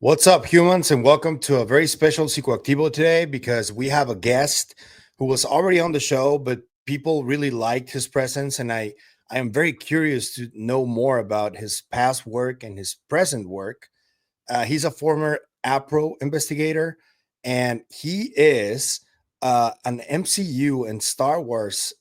What's up, humans, and welcome to a very special Psicoactivo today because we have a guest who was already on the show, but people really liked his presence, and I am very curious to know more about his past work and his present work. He's a former APRO investigator, and he is an MCU and Star Wars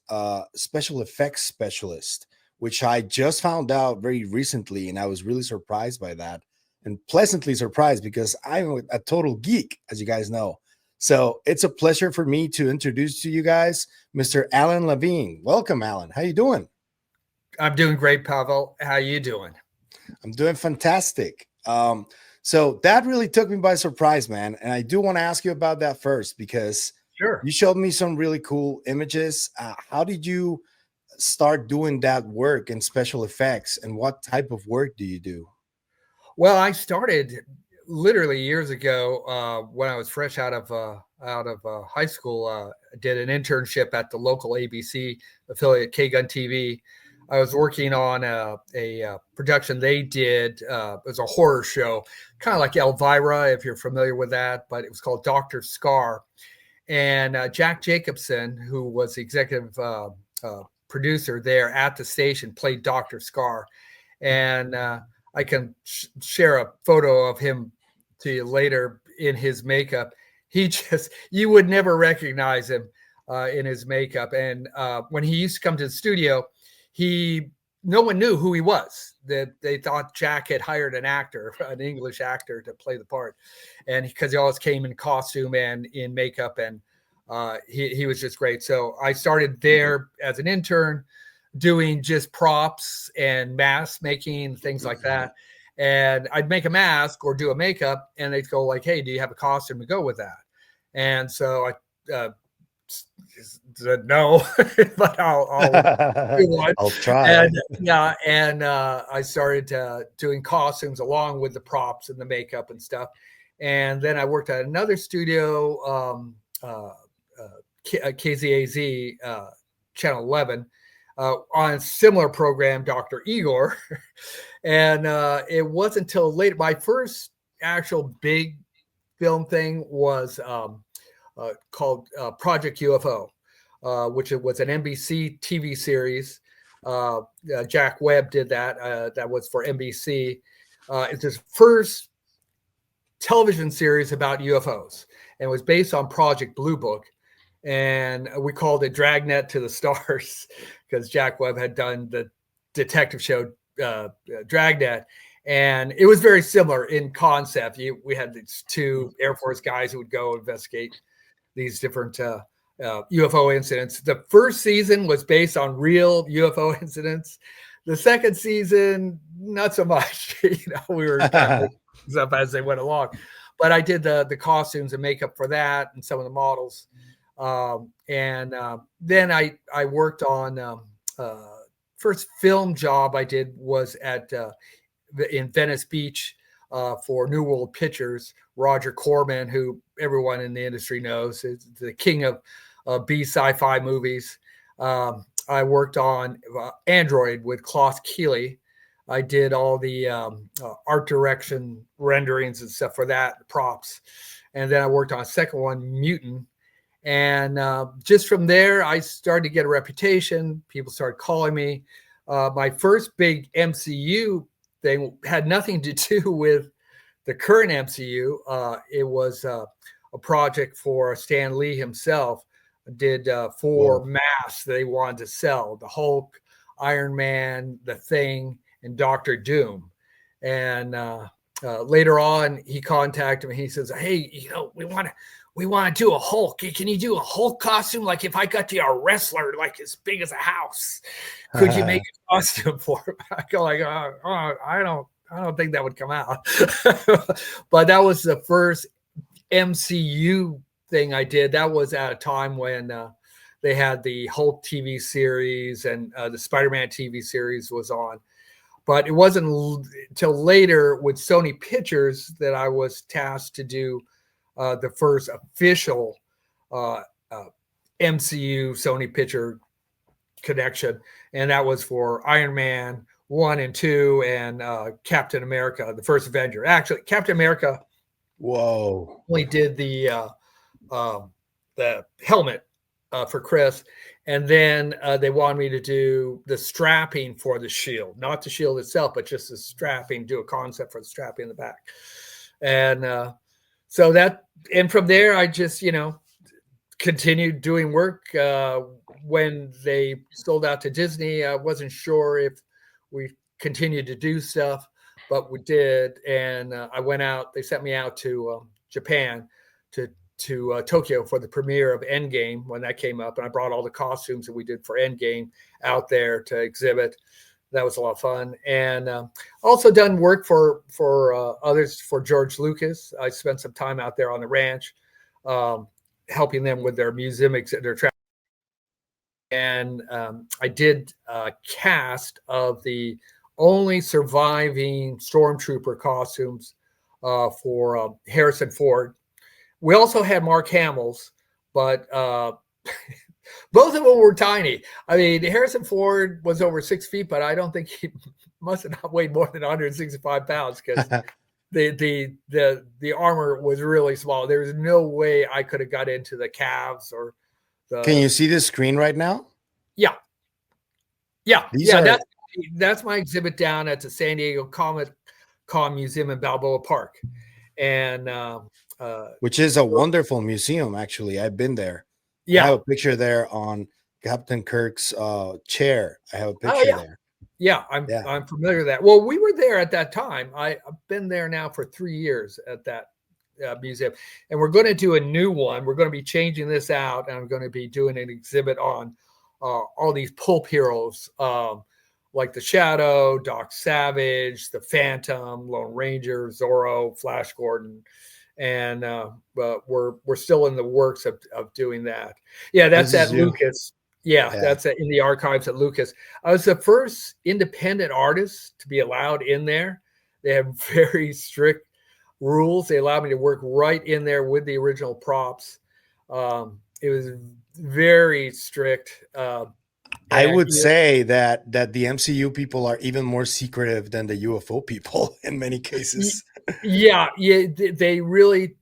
special effects specialist, which I just found out very recently, and I was really surprised by that and pleasantly surprised because I'm a total geek, as you guys know. So it's a pleasure for me to introduce to you guys Mr. Allan Lavigne. Welcome, Allan. How you doing? I'm doing great, Pavel. How you doing? I'm doing fantastic. So that really took me by surprise, man. And I do want to ask you about that first because Sure. you showed me some really cool images. How did you start doing that work in special effects, and what type of work do you do? Well, I started literally years ago when I was fresh out of high school. I did an internship at the local ABC affiliate, K-Gun TV. I was working on a production they did. It was a horror show, kind of like Elvira, if you're familiar with that, but it was called Dr. Scar. And Jack Jacobson, who was the executive producer there at the station, played Dr. Scar. And I can share a photo of him to you later in his makeup. You would never recognize him in his makeup. And when he used to come to the studio, no one knew who he was. That they thought Jack had hired an actor, an English actor, to play the part, and because he always came in costume and in makeup, and he was just great. So I started there as an intern, doing just props and mask making, things like that. And I'd make a mask or do a makeup, and they'd go like, "Hey, do you have a costume to go with that?" And so I said no, but I'll do one. I'll try. And I started doing costumes along with the props and the makeup and stuff. And then I worked at another studio, KZAZ, Channel 11, on a similar program, Dr. Igor. And it wasn't until later. My first actual big film thing was called Project UFO, which was an NBC TV series. Jack Webb did that. That was for NBC. It's his first television series about UFOs, and it was based on Project Blue Book. And we called it Dragnet to the Stars because Jack Webb had done the detective show Dragnet. And it was very similar in concept. We had these two Air Force guys who would go investigate these different UFO incidents. The first season was based on real UFO incidents. The second season, not so much. We were kind of making up as they went along. But I did the costumes and makeup for that and some of the models. Then I worked on first film job I did was in Venice Beach for New World Pictures. Roger Corman, who everyone in the industry knows, is the king of B sci-fi movies. I worked on Android with Klaus Keeley. I did all the art direction renderings and stuff for that, props. And then I worked on a second one, Mutant. And just from there, I started to get a reputation. People started calling me. My first big MCU thing had nothing to do with the current MCU. It was a project for Stan Lee himself. Did 4 masks they wanted to sell: the Hulk, Iron Man, the Thing, and Doctor Doom. And later on, he contacted me. He says, "Hey, we want to do a Hulk. Can you do a Hulk costume? Like if I got you a wrestler like as big as a house, could you make a costume for him?" I go like, I don't think that would come out. But that was the first MCU thing I did. That was at a time when they had the Hulk TV series and the Spider-Man TV series was on. But it wasn't until later with Sony Pictures that I was tasked to do the first official MCU Sony Picture connection. And that was for Iron Man 1 and 2 and Captain America, the first Avenger. Actually, Captain America Whoa. Only did the helmet for Chris, and then they wanted me to do the strapping for the shield, not the shield itself, but just the strapping. Do a concept for the strapping in the back, and so that, and from there, I just continued doing work. When they sold out to Disney, I wasn't sure if we continued to do stuff, but we did. And I went out. They sent me out to Japan, to Tokyo for the premiere of Endgame when that came up, and I brought all the costumes that we did for Endgame out there to exhibit. That was a lot of fun, and also done work for others, for George Lucas. I spent some time out there on the ranch, helping them with their museum their travel. And I did a cast of the only surviving stormtrooper costumes for Harrison Ford. We also had Mark Hamill's, but both of them were tiny. I mean, Harrison Ford was over 6 feet, but I don't think he must have not weighed more than 165 pounds because the armor was really small. There was no way I could have got into the calves or the. Can you see the screen right now? Yeah. These are... That's my exhibit down at the San Diego Comic-Con Museum in Balboa Park, and which is a wonderful museum. Actually, I've been there. Yeah, I have a picture there on Captain Kirk's chair. I have a picture there. Yeah, I'm familiar with that. Well, we were there at that time. I've been there now for 3 years at that museum, and we're going to do a new one. We're going to be changing this out, and I'm going to be doing an exhibit on all these pulp heroes, like the Shadow, Doc Savage, the Phantom, Lone Ranger, Zorro, Flash Gordon, and but we're still in the works of doing that. Yeah, that's at Lucas. Yeah, that's in the archives at Lucas. I was the first independent artist to be allowed in there. They have very strict rules. They allowed me to work right in there with the original props. It was very strict. I would say that the MCU people are even more secretive than the UFO people in many cases. Yeah, they really,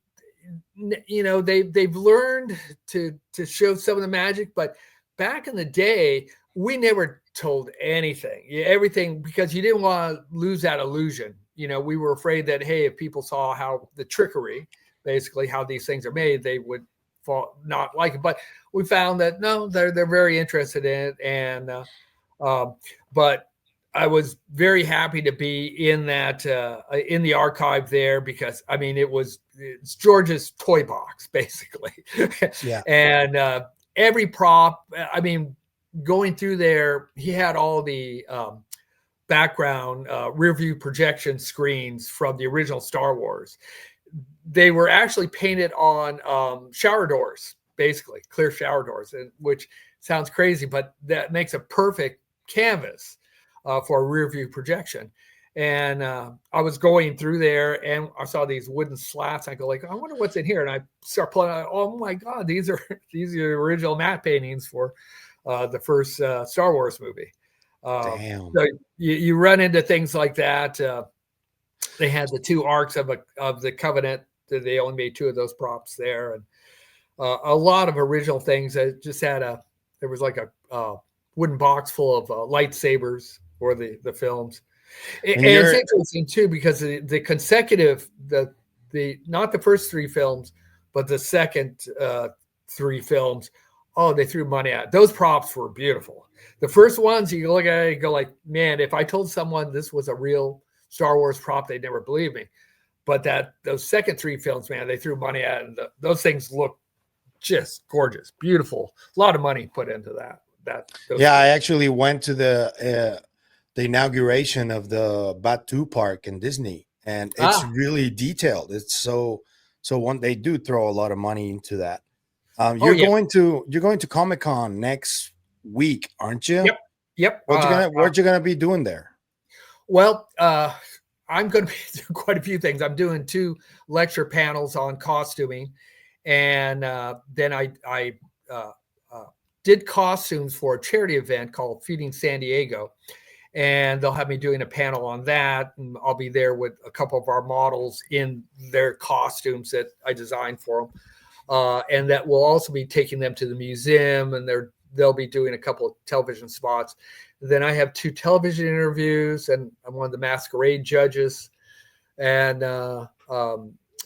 they've learned to show some of the magic, but back in the day, we never told anything, everything, because you didn't want to lose that illusion. We were afraid that, hey, if people saw how the trickery, basically how these things are made, they would not like it. But we found that no, they're very interested in it, and but I was very happy to be in that in the archive there, because I mean it's George's toy box basically. Yeah. And every prop, I mean, going through there, he had all the background rear view projection screens from the original Star Wars. They were actually painted on shower doors, basically clear shower doors, which sounds crazy, but that makes a perfect canvas for a rear view projection. And I was going through there and I saw these wooden slats. I go like, I wonder what's in here. And I start pulling out, oh my God, these are original matte paintings for the first Star Wars movie. Damn. So you run into things like that. They had the 2 arcs of the Covenant. They only made 2 of those props there, and a lot of original things. That just had there was like a wooden box full of lightsabers for the films. And it's interesting too, because the consecutive, the not the first 3 films, but the second 3 films, oh, they threw money at. Those props were beautiful. The first ones, you look at it and go like, man, if I told someone this was a real Star Wars prop, they'd never believe me. But those second 3 films, man, they threw money at it, and those things look just gorgeous, beautiful. A lot of money put into that. I actually went to the inauguration of the Batu Park in Disney, and it's really detailed. It's so they do throw a lot of money into that. You're going to Comic-Con next week, aren't you? Yep. What you gonna be doing there? Well, I'm going to be doing quite a few things. I'm doing 2 lecture panels on costuming, and then I did costumes for a charity event called Feeding San Diego, and they'll have me doing a panel on that. And I'll be there with a couple of our models in their costumes that I designed for them. And that will also be taking them to the museum, and they'll be doing a couple of television spots. Then I have 2 television interviews, and I'm one of the masquerade judges. And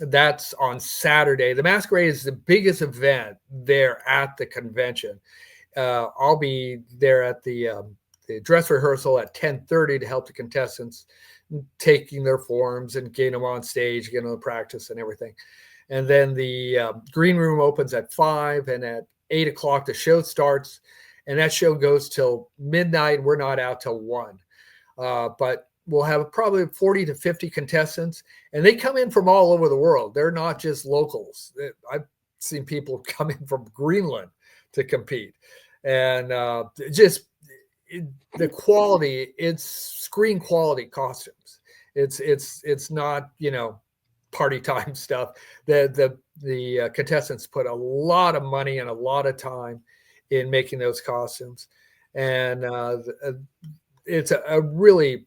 that's on Saturday. The masquerade is the biggest event there at the convention. I'll be there at the dress rehearsal at 10:30 to help the contestants taking their forms and getting them on stage, getting them to practice and everything. And then the green room opens at 5, and at 8 o'clock the show starts, and that show goes till midnight. We're not out till 1, but we'll have probably 40 to 50 contestants, and they come in from all over the world. They're not just locals. I've seen people come in from Greenland to compete, and the quality, it's screen quality costumes. It's not, party time stuff. The contestants put a lot of money and a lot of time in making those costumes, and it's a really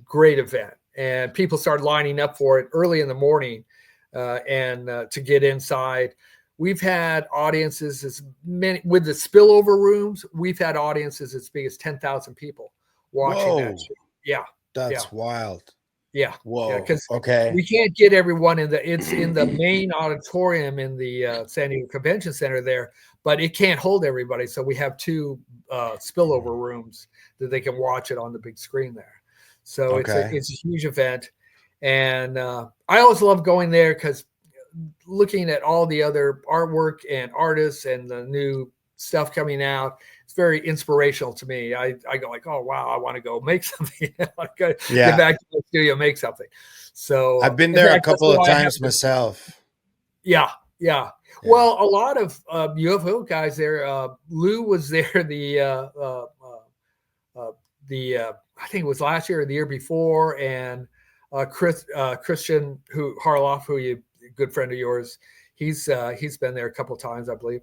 great event. And people start lining up for it early in the morning, and to get inside. We've had audiences as many with the spillover rooms. We've had audiences as big as 10,000 people watching that show. Yeah, that's wild. Yeah. Whoa. Because okay, we can't get everyone it's in the main auditorium in the San Diego Convention Center there, but it can't hold everybody. So we have 2 spillover rooms that they can watch it on the big screen there. So it's a huge event. And I always love going there because looking at all the other artwork and artists and the new stuff coming out, it's very inspirational to me. I go like, oh wow, I want to go make something. I want to get back to the studio, make something. So I've been there a couple of times myself. Yeah. Well, a lot of UFO guys there. Lou was there I think it was last year or the year before, and Christian Harloff, who good friend of yours, he's been there a couple of times, I believe.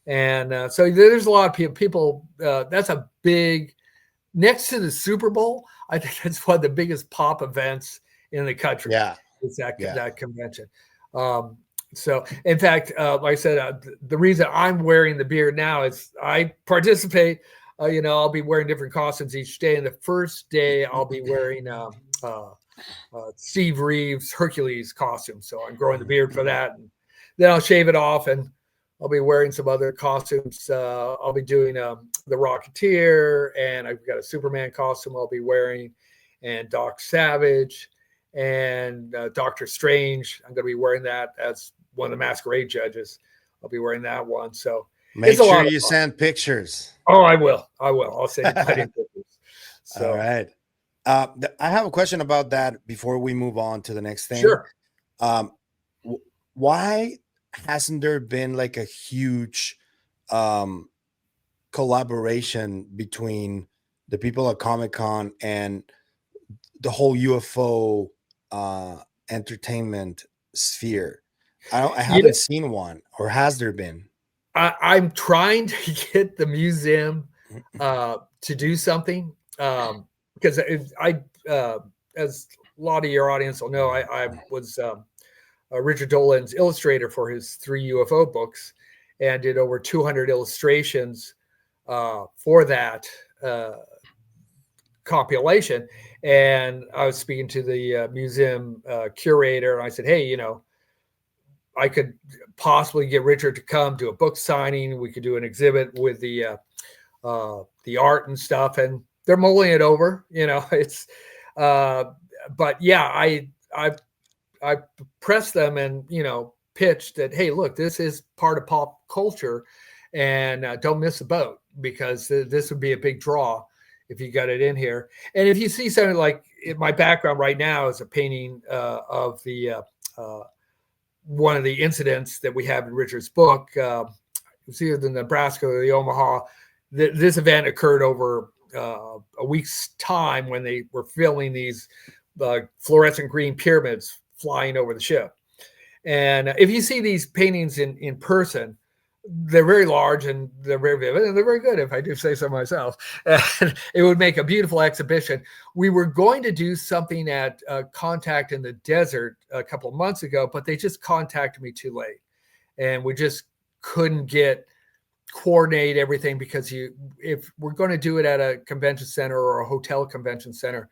And so there's a lot of people. That's a big, next to the Super Bowl, I think that's one of the biggest pop events in the country. Yeah, it's that convention. So in fact, like I said, the reason I'm wearing the beard now is I participate. I'll be wearing different costumes each day. And the first day I'll be wearing Steve Reeves' Hercules costume. So I'm growing the beard for that. And then I'll shave it off, and I'll be wearing some other costumes. I'll be doing the Rocketeer, and I've got a Superman costume I'll be wearing, and Doc Savage, and Doctor Strange. I'm going to be wearing that as one of the masquerade judges. I'll be wearing that one. So make sure you send pictures. Oh, I will. I'll send you plenty of pictures. So. All right. I have a question about that before we move on to the next thing. Sure. Why hasn't there been like a huge collaboration between the people at Comic-Con and the whole UFO entertainment sphere? I haven't seen one, or has there been? I'm trying to get the museum to do something, because as a lot of your audience will know, I was Richard Dolan's illustrator for his 3 UFO books, and did over 200 illustrations for that compilation. And I was speaking to the museum curator, and I said, hey, I could possibly get Richard to come do a book signing. We could do an exhibit with the art and stuff, and they're mulling it over. It's but yeah, I pressed them and pitched that, hey, look, this is part of pop culture, and don't miss the boat, because this would be a big draw if you got it in here. And if you see something like my background right now is a painting of the one of the incidents that we have in Richard's book. It was either the Nebraska or the Omaha. This event occurred over a week's time when they were filming these fluorescent green pyramids flying over the ship. And if you see these paintings in person, They're very large and they're very vivid and they're very good, if I do say so myself. And it would make a beautiful exhibition. We were going to do something at Contact in the Desert a couple of months ago, but they just contacted me too late. And we just couldn't coordinate everything, because if we're going to do it at a convention center or a hotel convention center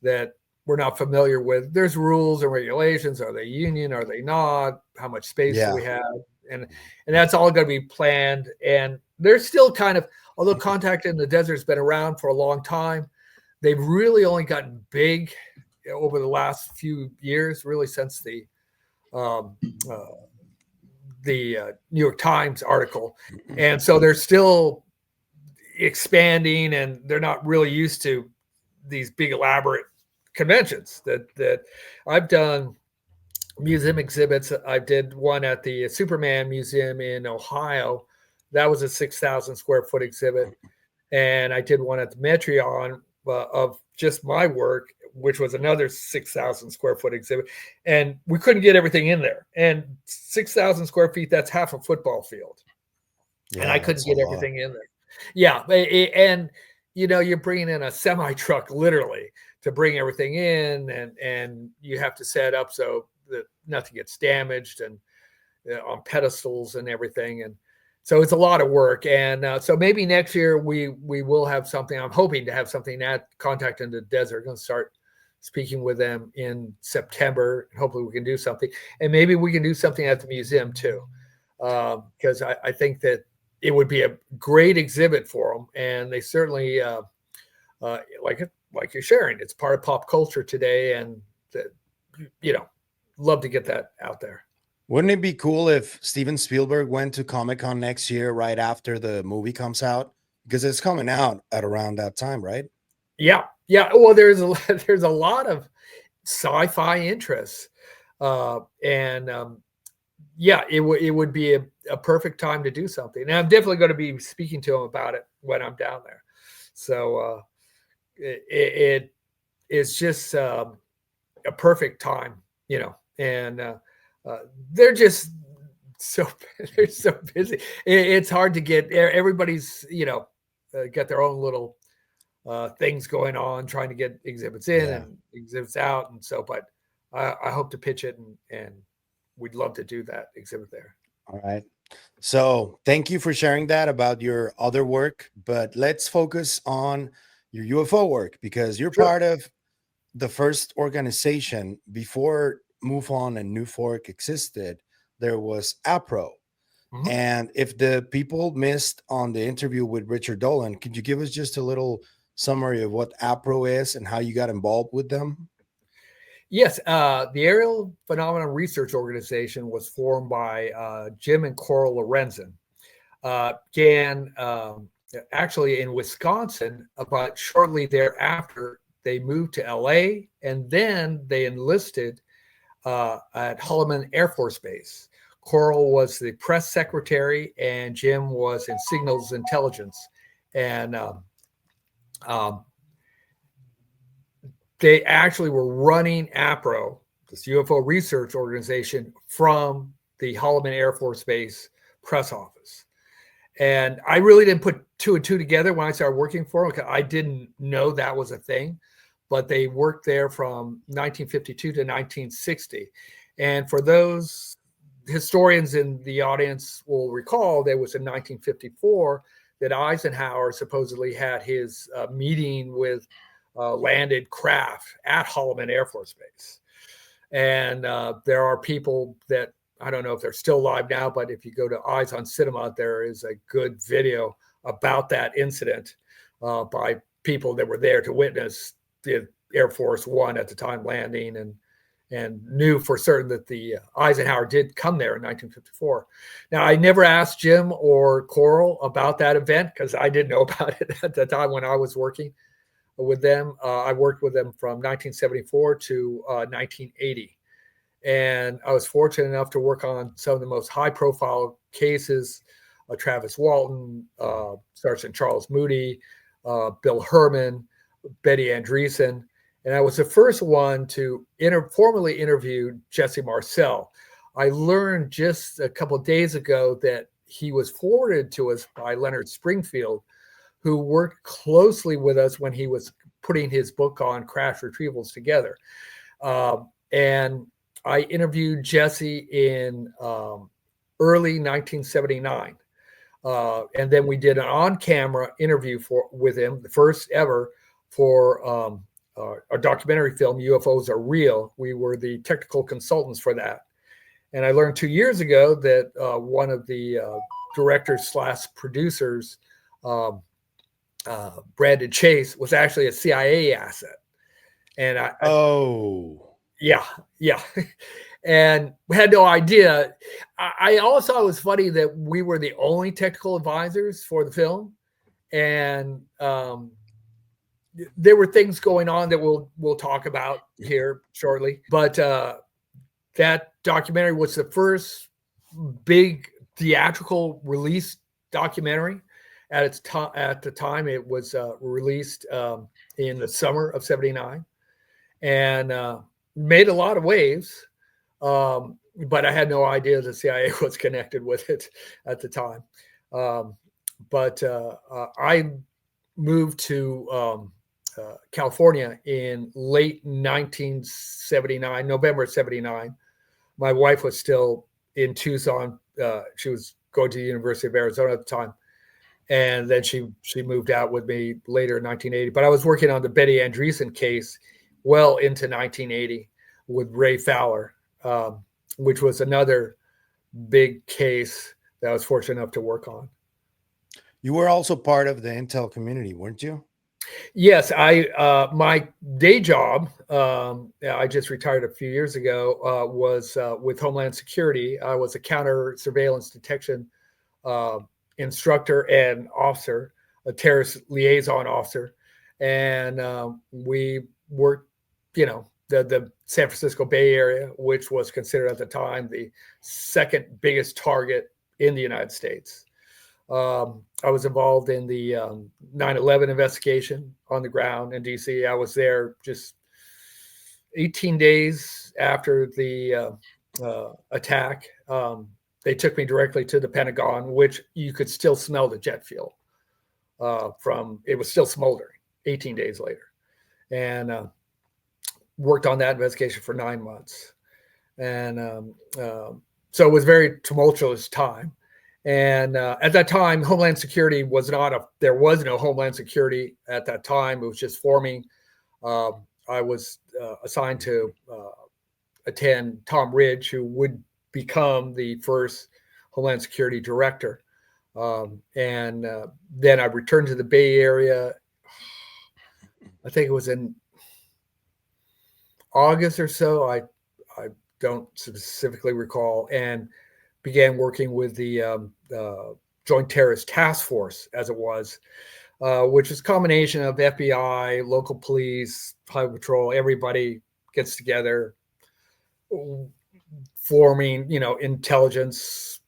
that we're not familiar with, there's rules and regulations. Are they union? Are they not? How much space do we have? And that's all going to be planned. And they're still kind of, although Contact in the Desert has been around for a long time, they've really only gotten big over the last few years, really since the New York Times article. And so they're still expanding, and they're not really used to these big elaborate conventions that I've done. Museum exhibits. I did one at the Superman Museum in Ohio. That was a 6,000 square foot exhibit. And I did one at the Metreon of just my work, which was another 6,000 square foot exhibit. And we couldn't get everything in there. And 6,000 square feet, that's half a football field. Yeah, and I couldn't get everything in there. Yeah. And, you're bringing in a semi truck literally to bring everything in, and you have to set up so that nothing gets damaged, and on pedestals and everything. And so it's a lot of work. And so maybe next year we will have something. I'm hoping to have something at Contact in the Desert. I'm going to start speaking with them in September. Hopefully we can do something. And maybe we can do something at the museum too. Because I think that it would be a great exhibit for them. And they certainly like it, like you're sharing. It's part of pop culture today. And, love to get that out there. Wouldn't it be cool if Steven Spielberg went to Comic-Con next year right after the movie comes out? Because it's coming out at around that time, right? Yeah. Well, there's a lot of sci-fi interests. It would be a perfect time to do something. And I'm definitely going to be speaking to him about it when I'm down there. So it is just a perfect time, and they're just they're so busy. It's hard to get everybody's, got their own little things going on, trying to get exhibits in and exhibits out. And so, but I hope to pitch it, and we'd love to do that exhibit there. All right. So thank you for sharing that about your other work, but let's focus on your UFO work, because you're part of the first organization before MoveOn and New Fork existed. There was APRO. Mm-hmm. And if the people missed on the interview with Richard Dolan, could you give us just a little summary of what APRO is and how you got involved with them? Yes, the Aerial Phenomena Research Organization was formed by Jim and Coral Lorenzen. Began actually in Wisconsin, but shortly thereafter, they moved to LA, and then they enlisted at Holloman Air Force Base. Coral was the press secretary, and Jim was in signals intelligence. And they actually were running APRO, this UFO research organization, from the Holloman Air Force Base press office. And I really didn't put two and two together when I started working for them. I didn't know that was a thing, but they worked there from 1952 to 1960. And for those historians in the audience will recall, there was in 1954 that Eisenhower supposedly had his meeting with landed craft at Holloman Air Force Base. And there are people that, I don't know if they're still alive now, but if you go to Eyes on Cinema, there is a good video about that incident by people that were there to witness the Air Force One at the time landing, and knew for certain that the Eisenhower did come there in 1954. Now, I never asked Jim or Coral about that event because I didn't know about it at the time when I was working with them. I worked with them from 1974 to 1980. And I was fortunate enough to work on some of the most high-profile cases: Travis Walton, Sergeant Charles Moody, Bill Herman, Betty Andreessen. And I was the first one to formally interview Jesse Marcel. I learned just a couple of days ago that he was forwarded to us by Leonard Springfield, who worked closely with us when he was putting his book on crash retrievals together. And I interviewed Jesse in early 1979. And then we did an on-camera interview with him, the first ever for a documentary film, UFOs Are Real. We were the technical consultants for that. And I learned 2 years ago that one of the directors / producers, Brandon Chase, was actually a CIA asset. And yeah. And we had no idea. I also thought it was funny that we were the only technical advisors for the film. And there were things going on that we'll talk about here shortly. But that documentary was the first big theatrical release documentary. At the time, it was released in the summer of '79, and made a lot of waves. But I had no idea the CIA was connected with it at the time. But I moved to California in late 1979, November '79. My wife was still in Tucson. She was going to the University of Arizona at the time. And then she moved out with me later in 1980. But I was working on the Betty Andreessen case well into 1980 with Ray Fowler, which was another big case that I was fortunate enough to work on. You were also part of the intel community, weren't you? Yes, my day job, I just retired a few years ago, was with Homeland Security. I was a counter surveillance detection instructor and officer, a terrorist liaison officer. And we worked, the San Francisco Bay Area, which was considered at the time the second biggest target in the United States. I was involved in the 9/11 investigation on the ground in DC. I was there just 18 days after the attack. They took me directly to the Pentagon, which you could still smell the jet fuel it was still smoldering 18 days later. And worked on that investigation for 9 months. And so it was a very tumultuous time. And at that time, Homeland Security there was no Homeland Security at that time. It was just forming. I was assigned to attend Tom Ridge, who would become the first Homeland Security director. And then I returned to the Bay Area. I think it was in August or so. I don't specifically recall, and began working with the Joint Terrorist Task Force, as it was, which is a combination of FBI, local police, Highway Patrol. Everybody gets together, forming, intelligence,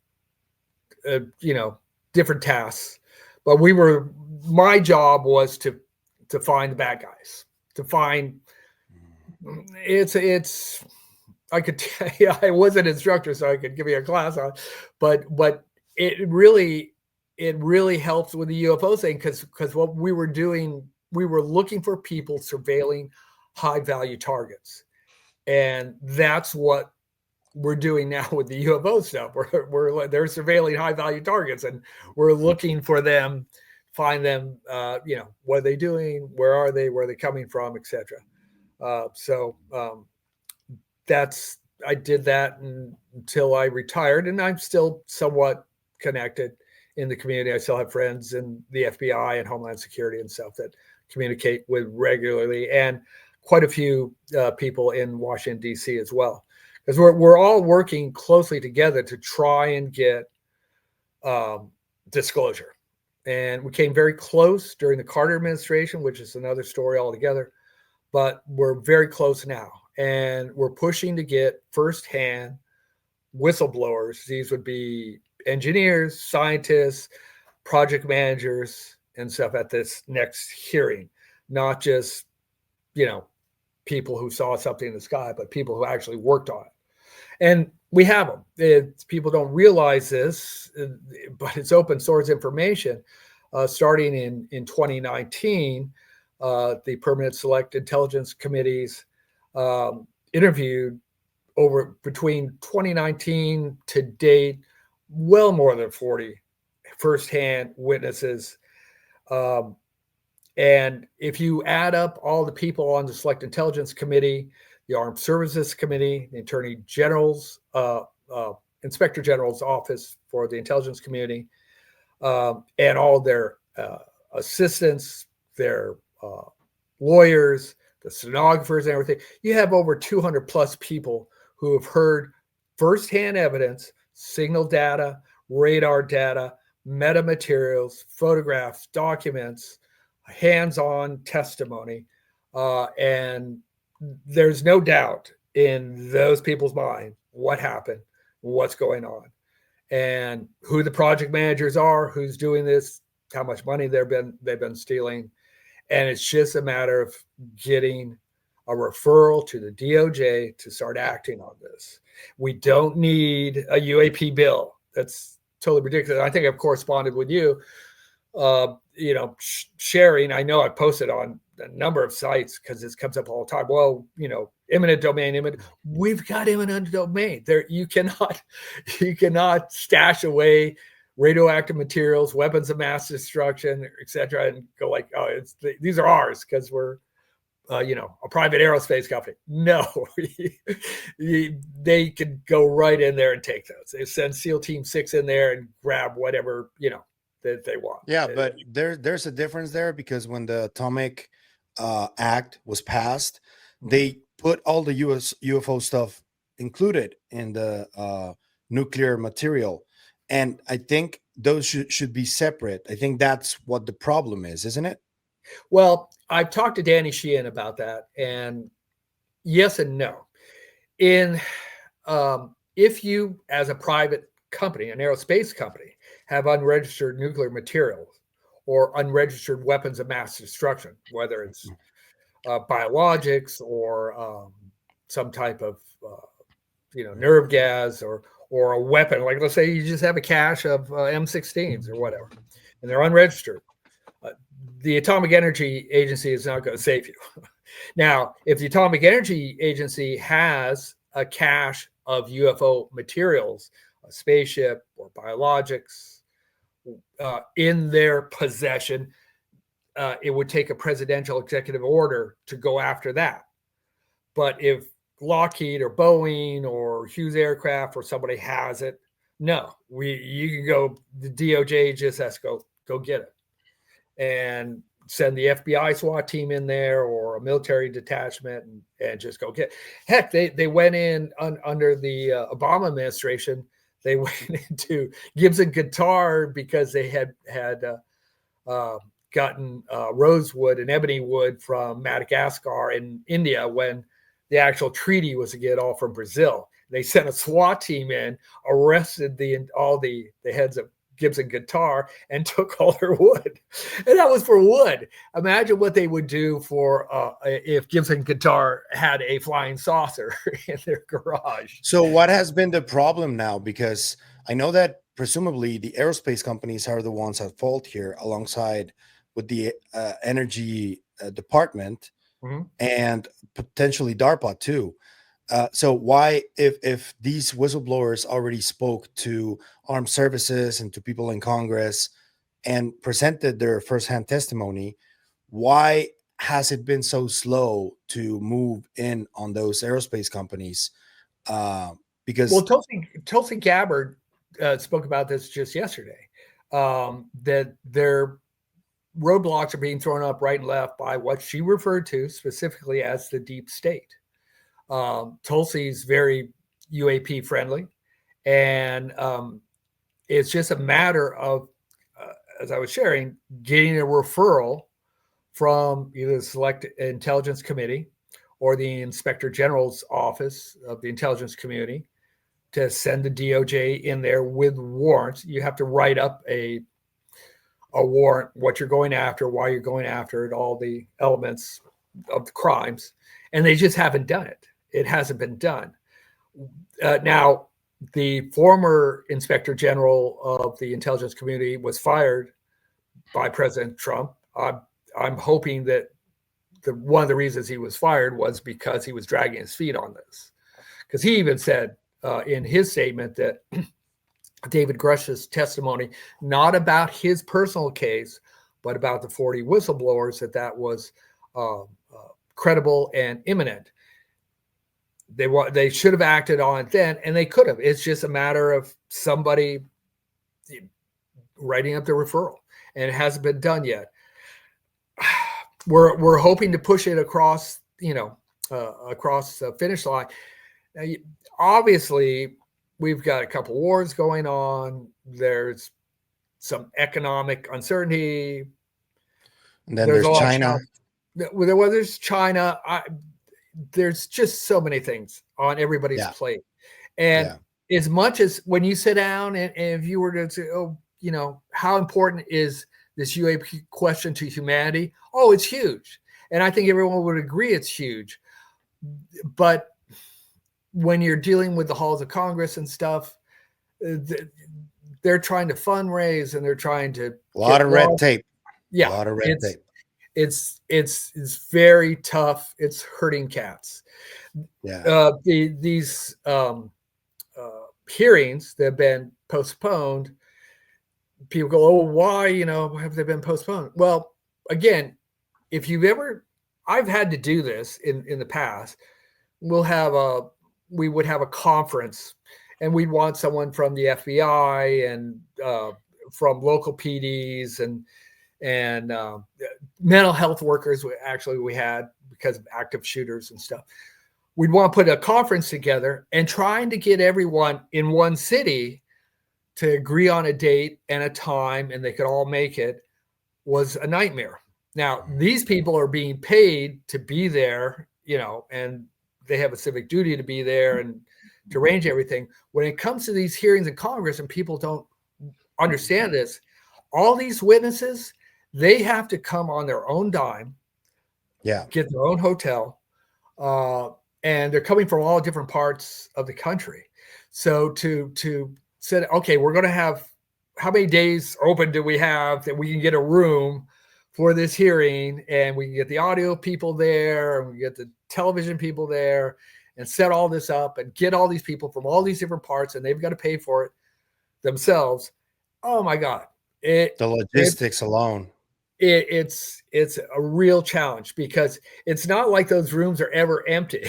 different tasks. But my job was to find the bad guys, to find. I was an instructor, so I could give you a class on, but it really helps with the UFO thing, because what we were doing, we were looking for people surveilling high value targets, and that's what we're doing now with the UFO stuff. They're surveilling high value targets, and we're looking for them, find them, what are they doing, where are they coming from, etc. I did that until I retired, and I'm still somewhat connected in the community. I still have friends in the FBI and Homeland Security and stuff that communicate with regularly, and quite a few people in Washington, D.C. as well, because we're all working closely together to try and get disclosure. And we came very close during the Carter administration, which is another story altogether, but we're very close now. And we're pushing to get firsthand whistleblowers. These would be engineers, scientists, project managers, and stuff at this next hearing. Not just, people who saw something in the sky, but people who actually worked on it. And we have them. People don't realize this, but it's open source information. Starting in 2019, the Permanent Select Intelligence Committees interviewed over between 2019 to date, well more than 40 firsthand witnesses. And if you add up all the people on the Select Intelligence Committee, the Armed Services Committee, the Attorney General's, Inspector General's Office for the Intelligence Community, and all their assistants, their lawyers, the stenographers, and everything, you have over 200 plus people who have heard firsthand evidence, signal data, radar data, metamaterials, photographs, documents, hands-on testimony, and there's no doubt in those people's mind what happened, what's going on, and who the project managers are, who's doing this, how much money they've been stealing. And it's just a matter of getting a referral to the DOJ to start acting on this. We don't need a UAP bill. That's totally ridiculous. I think I've corresponded with you, sharing. I know I posted on a number of sites because this comes up all the time. Well, eminent domain, we've got eminent domain. There, you cannot stash away radioactive materials, weapons of mass destruction, etc., and go like, oh, these are ours because we're, a private aerospace company. No, they could go right in there and take those. They send SEAL Team 6 in there and grab whatever, that they want. Yeah, but there's a difference there, because when the Atomic Act was passed, they put all the UFO stuff included in the nuclear material. And I think those should be separate. I think that's what the problem is, isn't it? Well, I've talked to Danny Sheehan about that, and yes and no. If you, as a private company, an aerospace company, have unregistered nuclear materials or unregistered weapons of mass destruction, whether it's biologics or some type of nerve gas or a weapon, like let's say you just have a cache of M16s or whatever, and they're unregistered, the Atomic Energy Agency is not going to save you. Now, if the Atomic Energy Agency has a cache of UFO materials, a spaceship or biologics in their possession, it would take a presidential executive order to go after that. But if Lockheed or Boeing or Hughes Aircraft or somebody has it, no, you can go, the DOJ just has to go get it and send the FBI SWAT team in there or a military detachment and just go get it. Heck, they went in under the Obama administration. They went into Gibson guitar because they had gotten rosewood and ebony wood from Madagascar in India when the actual treaty was to get it all from Brazil. They sent a SWAT team in, arrested all the heads of Gibson guitar and took all their wood. And that was for wood. Imagine what they would do for if Gibson guitar had a flying saucer in their garage. So what has been the problem now? Because I know that presumably the aerospace companies are the ones at fault here, alongside with the energy department and potentially DARPA too. So why, if these whistleblowers already spoke to armed services and to people in Congress and presented their firsthand testimony, why has it been so slow to move in on those aerospace companies? Because Tulsi Gabbard spoke about this just yesterday, that their roadblocks are being thrown up right and left by what she referred to specifically as the deep state. Tulsi's very UAP friendly, and it's just a matter of, as I was sharing, getting a referral from either the Select Intelligence Committee or the Inspector General's Office of the Intelligence Community to send the DOJ in there with warrants. You have to write up a warrant, what you're going after, why you're going after it, all the elements of the crimes, and they just haven't done it. It hasn't been done. Now, the former Inspector General of the intelligence community was fired by President Trump. I'm hoping that one of the reasons he was fired was because he was dragging his feet on this. Because he even said in his statement that David Grush's testimony, not about his personal case, but about the 40 whistleblowers, that was credible and imminent. They should have acted on it then, and they could have. It's just a matter of somebody writing up the referral, and it hasn't been done yet. We're hoping to push it across, across the finish line. Now, obviously, we've got a couple wars going on. There's some economic uncertainty. And then there's China. Well, there's China. There's just so many things on everybody's plate. And as much as when you sit down and if you were to say, how important is this UAP question to humanity? Oh, it's huge. And I think everyone would agree it's huge. But when you're dealing with the halls of Congress and stuff, they're trying to fundraise and they're trying to a lot of red tape. Yeah, a lot of red tape. It's very tough. It's hurting cats. Yeah. These hearings that have been postponed, people go, oh, why, have they been postponed? Well, again, if you've ever, I've had to do this in the past. We would have a conference, and we'd want someone from the FBI and from local PDs and mental health workers. We had, because of active shooters and stuff. We'd want to put a conference together, and trying to get everyone in one city to agree on a date and a time, and they could all make it, was a nightmare. Now, these people are being paid to be there, and they have a civic duty to be there and to arrange everything. When it comes to these hearings in Congress, and people don't understand this, all these witnesses, they have to come on their own dime, get their own hotel, and they're coming from all different parts of the country. So to say, okay, we're going to have, how many days open do we have that we can get a room for this hearing, and we can get the audio people there, and we get the television people there, and set all this up and get all these people from all these different parts, and they've got to pay for it themselves. Oh my God. The logistics alone. It's a real challenge, because it's not like those rooms are ever empty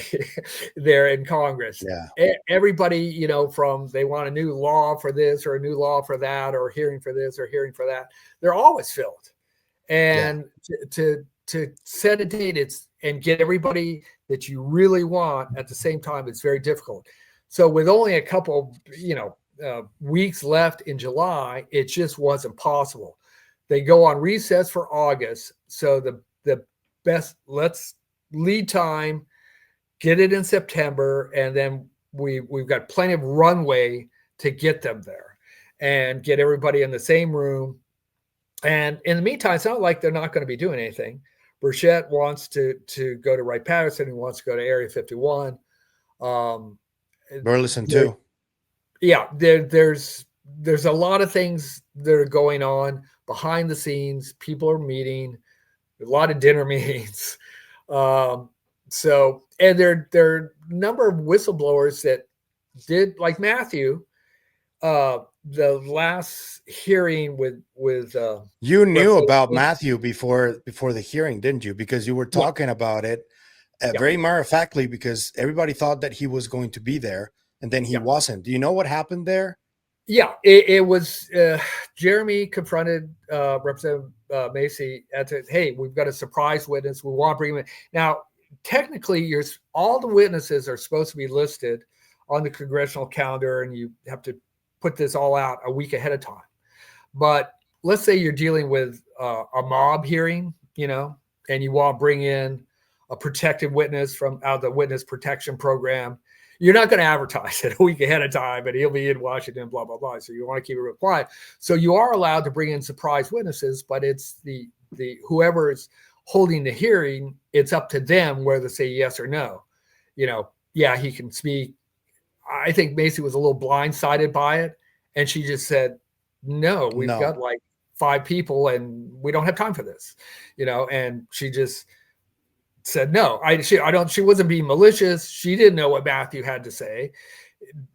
there in Congress. Yeah. Everybody, from, they want a new law for this or a new law for that, or hearing for this or hearing for that. They're always filled. And to set a date and get everybody that you really want at the same time, it's very difficult. So with only a couple, weeks left in July, it just wasn't possible. They go on recess for August. So the best, let's lead time, get it in September, and then we've got plenty of runway to get them there and get everybody in the same room. And in the meantime, it's not like they're not going to be doing anything. Burchett wants to go to Wright-Patterson. He wants to go to Area 51. Burleson too. Yeah, there's a lot of things that are going on behind the scenes. People are meeting, a lot of dinner meetings. So, and there are a number of whistleblowers that did, like Matthew, the last hearing with you knew about Matthew before the hearing, didn't you? Because you were talking about it very matter of factly, because everybody thought that he was going to be there, and then he wasn't. Do you know what happened there? Yeah, it was Jeremy confronted Representative Macy and said, hey, we've got a surprise witness. We want to bring him in. Now, technically, all the witnesses are supposed to be listed on the congressional calendar, and you have to put this all out a week ahead of time. But let's say you're dealing with a mob hearing, and you want to bring in a protected witness from out of the witness protection program. You're not going to advertise it a week ahead of time, and he'll be in Washington, blah, blah, blah. So you want to keep it real quiet. So you are allowed to bring in surprise witnesses, but it's the whoever is holding the hearing, it's up to them whether to say yes or no. Yeah, he can speak. I think Macy was a little blindsided by it, and she just said, "No, we've No. got like 5 people, and we don't have time for this," And she just said no. She wasn't being malicious. She didn't know what Matthew had to say.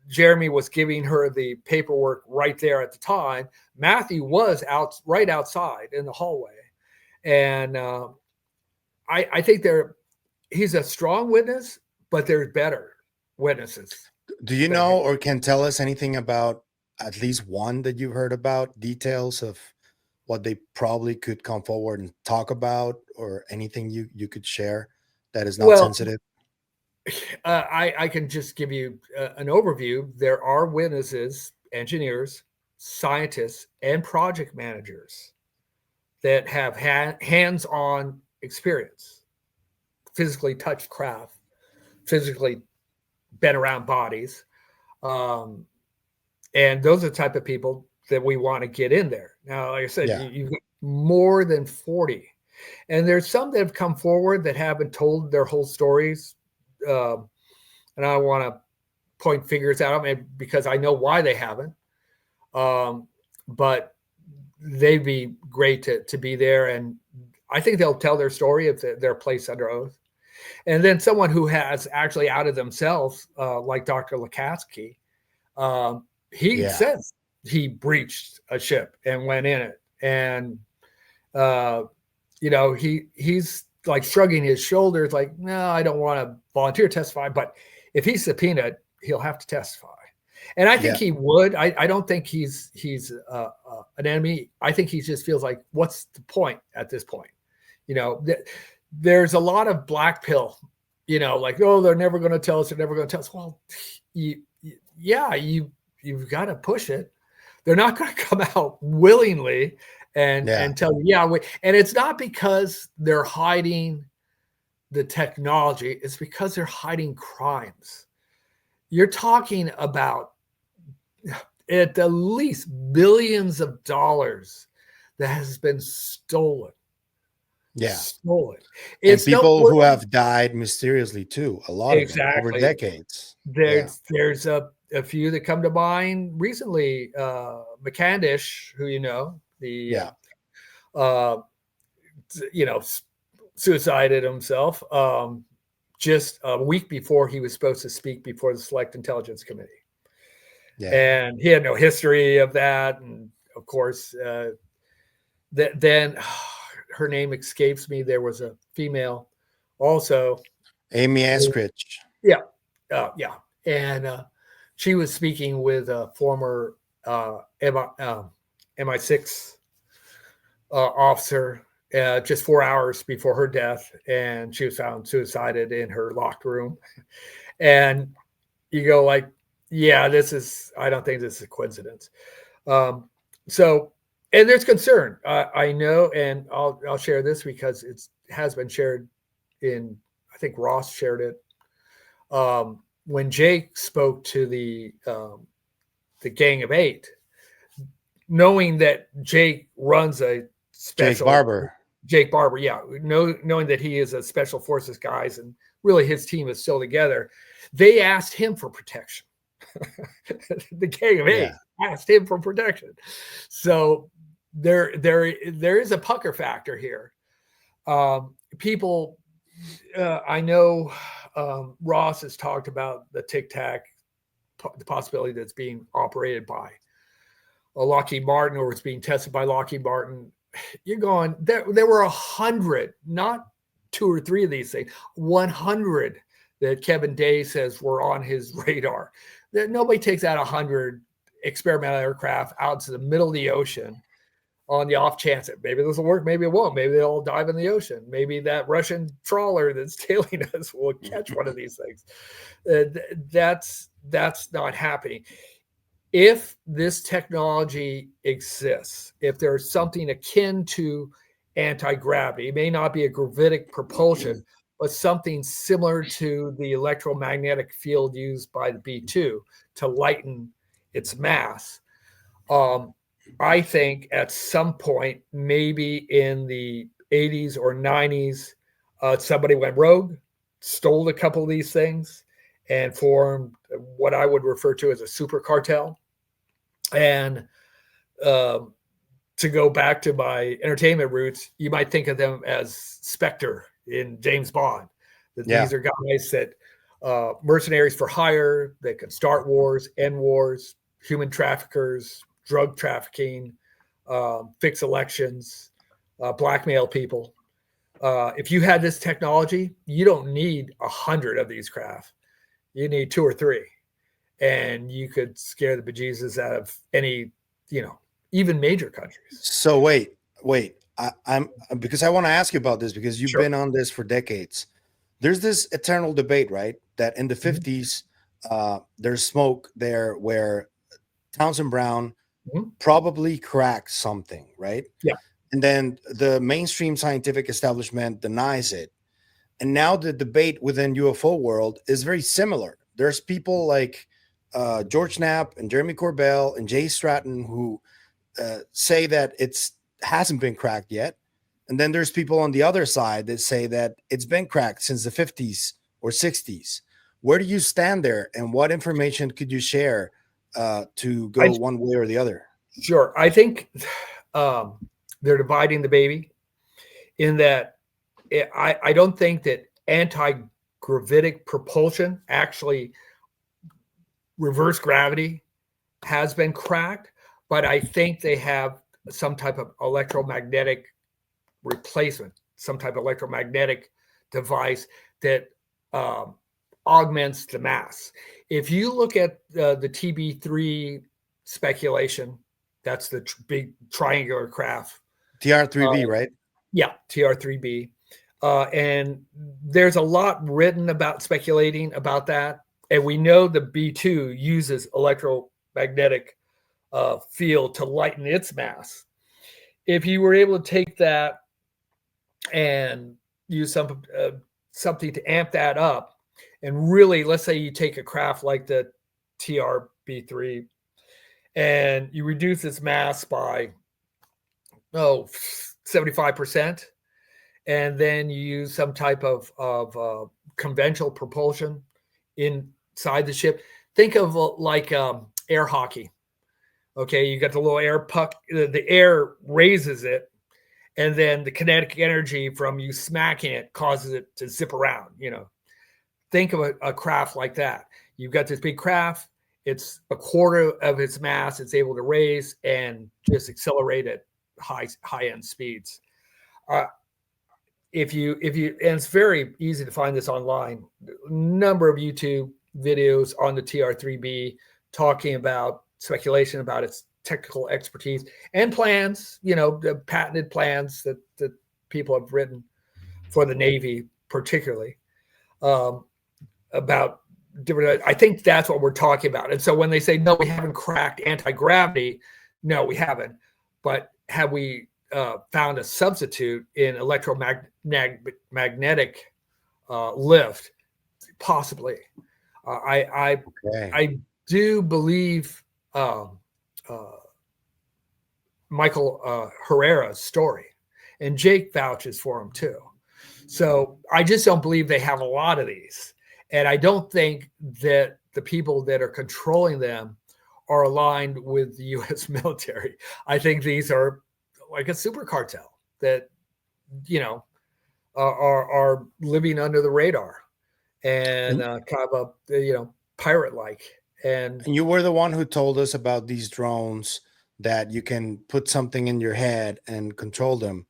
Jeremy was giving her the paperwork right there at the time. Matthew was right outside in the hallway, and I think he's a strong witness, but there's better witnesses. Do you know or can tell us anything about at least one that you've heard about, details of what they probably could come forward and talk about, or anything you could share that is not sensitive? I can just give you an overview. There are witnesses, engineers, scientists, and project managers that have hands-on experience, physically touched craft, physically been around bodies. And those are the type of people that we want to get in there. Now, like I said, you've got more than 40. And there's some that have come forward that haven't told their whole stories. And I don't want to point fingers at them because I know why they haven't. But they'd be great to be there. And I think they'll tell their story if they're placed under oath. And then someone who has actually outed themselves, like Dr. Lukatsky, he says he breached a ship and went in it. And, he's like shrugging his shoulders like, no, I don't want to volunteer to testify. But if he's subpoenaed, he'll have to testify. And I think he would. I don't think he's an enemy. I think he just feels like, what's the point at this point? There's a lot of black pill, like, oh, they're never going to tell us. They're never going to tell us. Well, you've got to push it. They're not going to come out willingly and tell you, and it's not because they're hiding the technology. It's because they're hiding crimes. You're talking about at the least billions of dollars that has been stolen. Stolen. It's people who have died mysteriously too. A lot of them over decades. There's a few that come to mind recently. McCandish, who suicided himself just a week before he was supposed to speak before the Select Intelligence Committee. And he had no history of that. And of course, then her name escapes me. There was a female also. Amy Eskridge. And she was speaking with a former MI6 officer just 4 hours before her death, and she was found suicided in her locked room. And you go like, I don't think this is a coincidence. And there's concern. I know, and I'll share this because it has been shared I think Ross shared it. When Jake spoke to the Gang of 8, knowing that Jake runs a special Jake Barber, knowing that he is a special forces guys and really his team is still together, they asked him for protection. The Gang of 8 asked him for protection. So there is a pucker factor here. People, I know Ross has talked about the Tic Tac, the possibility that it's being operated by a Lockheed Martin, or it's being tested by Lockheed Martin. You're going, there were 100, not 2 or 3 of these things, 100 that Kevin Day says were on his radar. Nobody takes out 100 experimental aircraft out to the middle of the ocean on the off chance that maybe this will work, maybe it won't. Maybe they'll dive in the ocean. Maybe that Russian trawler that's tailing us will catch one of these things. That's not happening. If this technology exists, if there's something akin to anti-gravity, it may not be a gravitic propulsion, but something similar to the electromagnetic field used by the B-2 to lighten its mass. I think at some point, maybe in the 80s or 90s, somebody went rogue, stole a couple of these things, and formed what I would refer to as a super cartel. And to go back to my entertainment roots, you might think of them as Spectre in James Bond. That Yeah. these are guys that mercenaries for hire that can start wars, end wars, human traffickers, drug trafficking, fix elections, blackmail people. If you had this technology, you don't need 100 of these craft. You need 2 or 3, and you could scare the bejesus out of any, even major countries. So wait. I'm because I want to ask you about this because you've been on this for decades. There's this eternal debate, right? That in the 50s, there's smoke there where Townsend Brown probably cracked something, right? Yeah. And then the mainstream scientific establishment denies it. And now the debate within UFO world is very similar. There's people like George Knapp and Jeremy Corbell and Jay Stratton who say that it's hasn't been cracked yet. And then there's people on the other side that say that it's been cracked since the 50s or 60s. Where do you stand there? And what information could you share to go one way or the other? Sure. I think they're dividing the baby in that I don't think that anti-gravitic propulsion, actually reverse gravity, has been cracked, but I think they have some type of electromagnetic replacement, some type of electromagnetic device that augments the mass. If you look at the TB3 speculation, that's the big triangular craft. TR3B, right? Yeah, TR3B. And there's a lot written about speculating about that. And we know the B2 uses electromagnetic field to lighten its mass. If you were able to take that and use something to amp that up, and really, let's say you take a craft like the TRB3 and you reduce its mass by 75%, and then you use some type of conventional propulsion inside the ship. Think of like air hockey. Okay, you got the little air puck, the air raises it, and then the kinetic energy from you smacking it causes it to zip around. Think of a craft like that. You've got this big craft, it's a quarter of its mass, it's able to raise and just accelerate at high end speeds. If you and it's very easy to find this online, number of YouTube videos on the TR3B talking about speculation about its technical expertise and plans, the patented plans that people have written for the Navy, particularly about different. I think that's what we're talking about. And so when they say, no, we haven't cracked anti-gravity, no, we haven't. But have we found a substitute in electromagnetic lift? Possibly. I do believe Michael Herrera's story, and Jake vouches for him too. So I just don't believe they have a lot of these. And I don't think that the people that are controlling them are aligned with the U.S. military. I think these are like a super cartel that, are living under the radar and kind of a, pirate-like. And you were the one who told us about these drones that you can put something in your head and control them.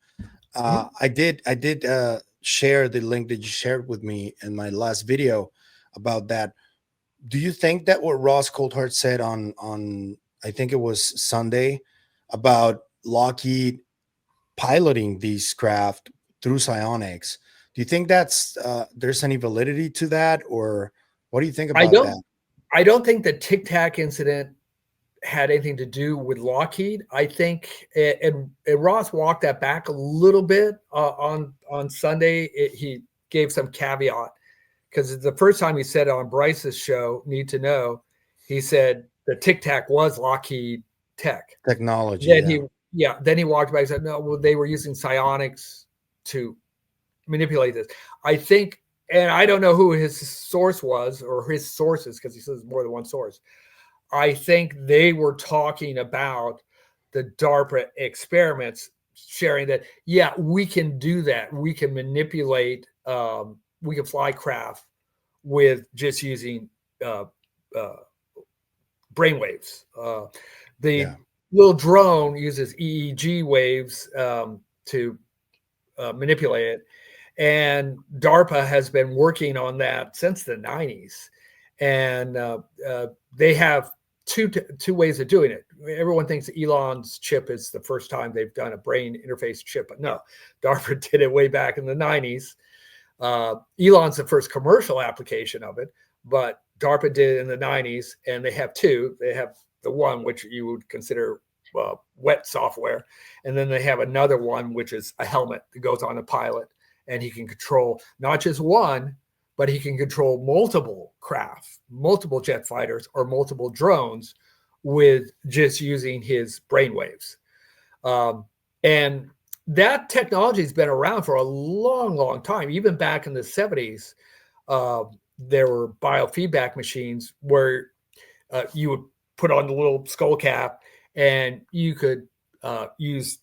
I did share the link that you shared with me in my last video about that. Do you think that what Ross Coulthart said on I think it was Sunday about Lockheed piloting these craft through psionics, do you think that's there's any validity to that, or what do you think about that? I don't think the Tic Tac incident had anything to do with Lockheed. I think, and Ross walked that back a little bit on Sunday. He gave some caveat because the first time he said it on Bryce's show, Need to Know, he said the Tic Tac was Lockheed technology. Then he walked back and said, no, well, they were using psionics to manipulate this. I think and I don't know who his source was or his sources, because he says more than one source. I think they were talking about the DARPA experiments, sharing that, yeah, we can do that. We can manipulate, we can fly craft with just using brainwaves. The little drone uses EEG waves to manipulate it. And DARPA has been working on that since the 90s. And they have two ways of doing it. Everyone thinks Elon's chip is the first time they've done a brain interface chip, but no, DARPA did it way back in the 90s. Elon's the first commercial application of it, but DARPA did it in the 90s, and they have two. They have the one which you would consider wet software, and then they have another one which is a helmet that goes on a pilot, and he can control not just one, but he can control multiple craft, multiple jet fighters, or multiple drones with just using his brainwaves. And that technology has been around for a long, long time. Even back in the 70s, there were biofeedback machines where you would put on the little skull cap and you could use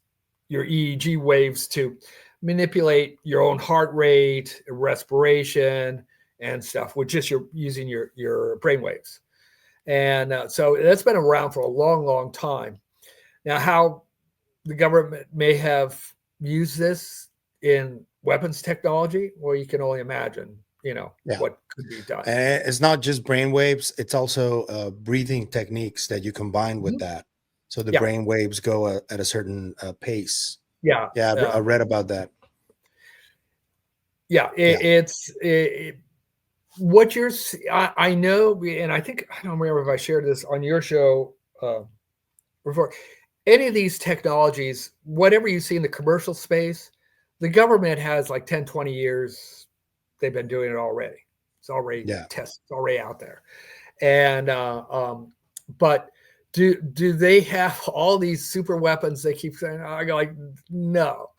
your EEG waves to manipulate your own heart rate, respiration, and stuff with just using your brainwaves. And so that's been around for a long, long time. Now, how the government may have used this in weapons technology, well, you can only imagine, what could be done. And it's not just brainwaves; it's also breathing techniques that you combine with that. So the brainwaves go at a certain pace. Yeah, I read about that. Yeah, it's what you're. I know, and I think I don't remember if I shared this on your show before. Any of these technologies, whatever you see in the commercial space, the government has like 10, 20 years. They've been doing it already. It's already tested. It's already out there. And but do they have all these super weapons? They keep saying, I go like, no.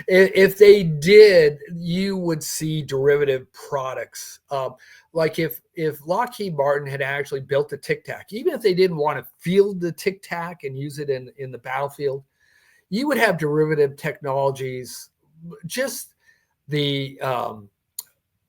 If they did, you would see derivative products. Like if Lockheed Martin had actually built the Tic Tac, even if they didn't want to field the Tic Tac and use it in the battlefield, you would have derivative technologies. Just the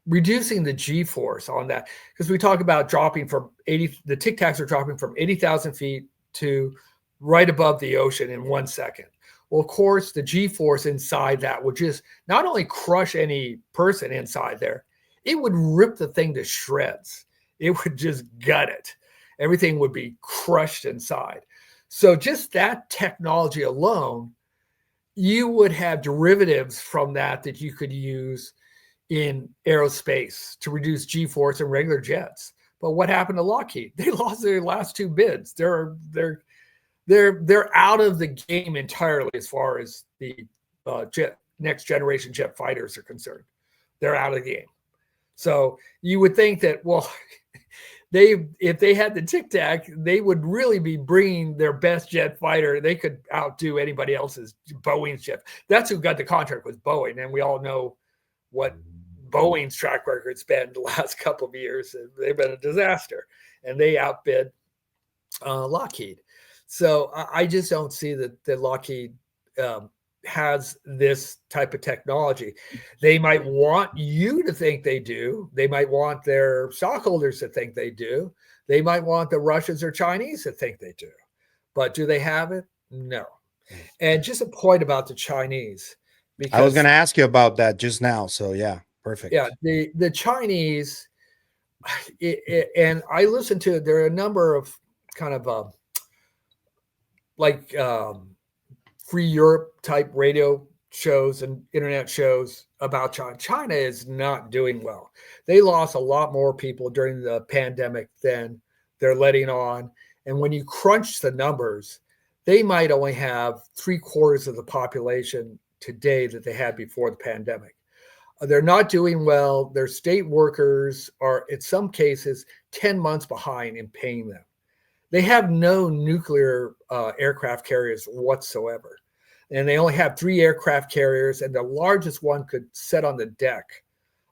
reducing the G-force on that, because we talk about dropping from 80, the Tic Tacs are dropping from 80,000 feet to right above the ocean in 1 second. Well, of course, the G-force inside that would just not only crush any person inside there, it would rip the thing to shreds. It would just gut it. Everything would be crushed inside. So just that technology alone, you would have derivatives from that you could use in aerospace to reduce G-force in regular jets. But what happened to Lockheed? They lost their last two bids. They're out of the game entirely as far as the next generation jet fighters are concerned. They're out of the game. So you would think that, well, if they had the Tic Tac, they would really be bringing their best jet fighter. They could outdo anybody else's. Boeing's jet. That's who got the contract with Boeing, and we all know what Boeing's track record's been the last couple of years. They've been a disaster, and they outbid Lockheed. So I just don't see that Lockheed has this type of technology. They might want you to think they do. They might want their stockholders to think they do. They might want the Russians or Chinese to think they do. But do they have it? No. And just a point about the Chinese. Because, I was going to ask you about that just now. So yeah, perfect. Yeah, the Chinese, and I listened to, there are a number of kind of Free Europe type radio shows and internet shows about China. China is not doing well. They lost a lot more people during the pandemic than they're letting on. And when you crunch the numbers, they might only have 3/4 of the population today that they had before the pandemic. They're not doing well. Their state workers are, in some cases, 10 months behind in paying them. They have no nuclear aircraft carriers whatsoever. And they only have 3 aircraft carriers, and the largest one could sit on the deck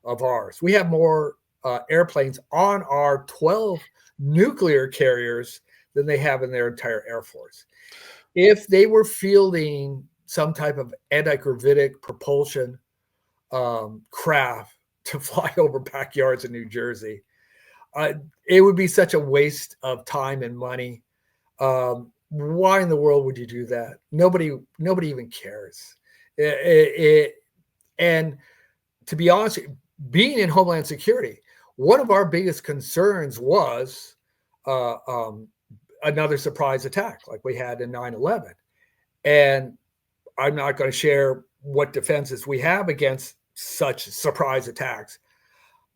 of ours. We have more airplanes on our 12 nuclear carriers than they have in their entire Air Force. If they were fielding some type of anti-gravitic propulsion craft to fly over backyards in New Jersey, it would be such a waste of time and money. Why in the world would you do that? Nobody even cares. And to be honest, being in Homeland Security, one of our biggest concerns was another surprise attack like we had in 9/11. And I'm not going to share what defenses we have against such surprise attacks,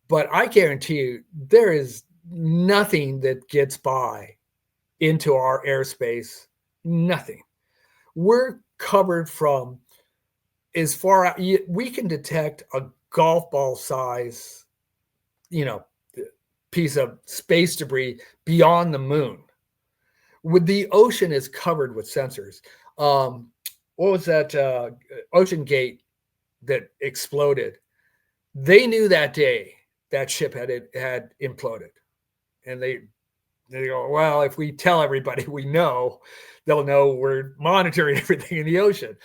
but I guarantee you there is nothing that gets by into our airspace. Nothing. We're covered from as far out. We can detect a golf ball size, piece of space debris beyond the moon. With the ocean is covered with sensors. What was that Ocean Gate that exploded? They knew that day that ship had imploded, and they go, well, if we tell everybody we know, they'll know we're monitoring everything in the ocean.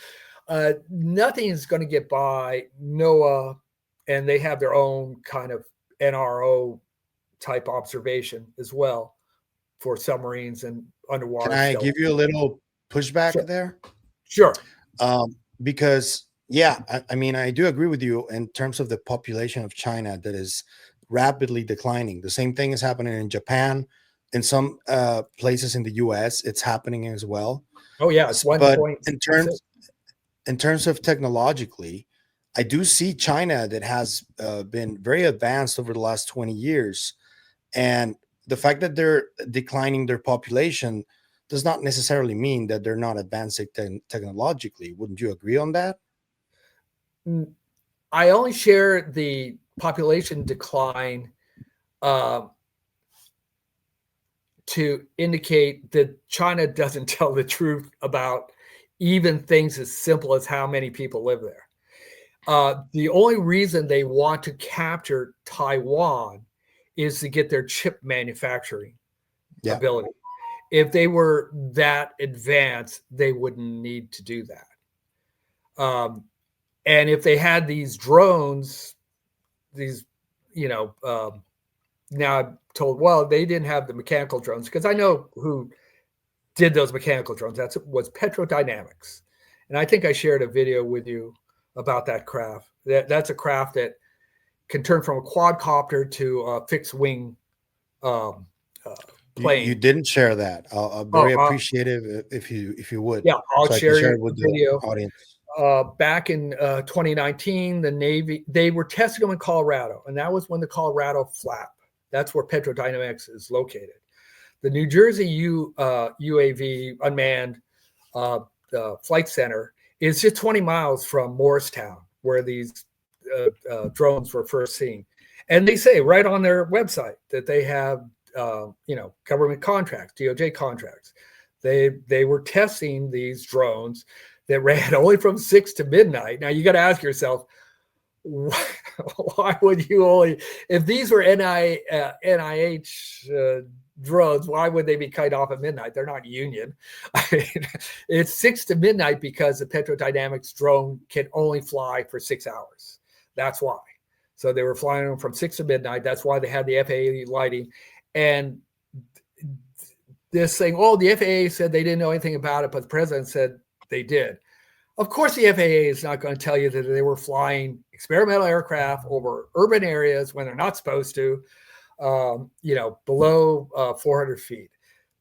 Nothing's going to get by NOAA, and they have their own kind of NRO type observation as well for submarines and underwater. Can I give you a little pushback there? Sure. Because, yeah, I mean, I do agree with you in terms of the population of China that is rapidly declining. The same thing is happening in Japan. In some places in the U.S., it's happening as well. Oh, yeah. But in terms of technologically, I do see China that has been very advanced over the last 20 years. And the fact that they're declining their population does not necessarily mean that they're not advancing technologically. Wouldn't you agree on that? I only share the population decline to indicate that China doesn't tell the truth about even things as simple as how many people live there. The only reason they want to capture Taiwan is to get their chip manufacturing ability. If they were that advanced, they wouldn't need to do that. And if they had these drones, now I'm told, well, they didn't have the mechanical drones, because I know who did those mechanical drones. That was Petrodynamics. And I think I shared a video with you about that craft. That's a craft that can turn from a quadcopter to a fixed wing plane. You didn't share that. I'll very appreciative if you would. Yeah, I'll share it with the video. Audience. Back in 2019, the Navy, they were testing them in Colorado, and that was when the Colorado flap. That's where Petrodynamics is located. The New Jersey UAV unmanned flight center is just 20 miles from Morristown, where these drones were first seen. And they say right on their website that they have government contracts, DOJ contracts. They were testing these drones that ran only from 6 to midnight. Now you got to ask yourself, why would you only, if these were NIH drones, why would they be cut off at midnight? They're not union. I mean, it's 6 to midnight because the Petrodynamics drone can only fly for 6 hours. That's why. So they were flying them from 6 to midnight. That's why they had the FAA lighting. And this thing, the FAA said they didn't know anything about it, but the president said they did. Of course, the FAA is not going to tell you that they were flying experimental aircraft over urban areas when they're not supposed to, below 400 feet.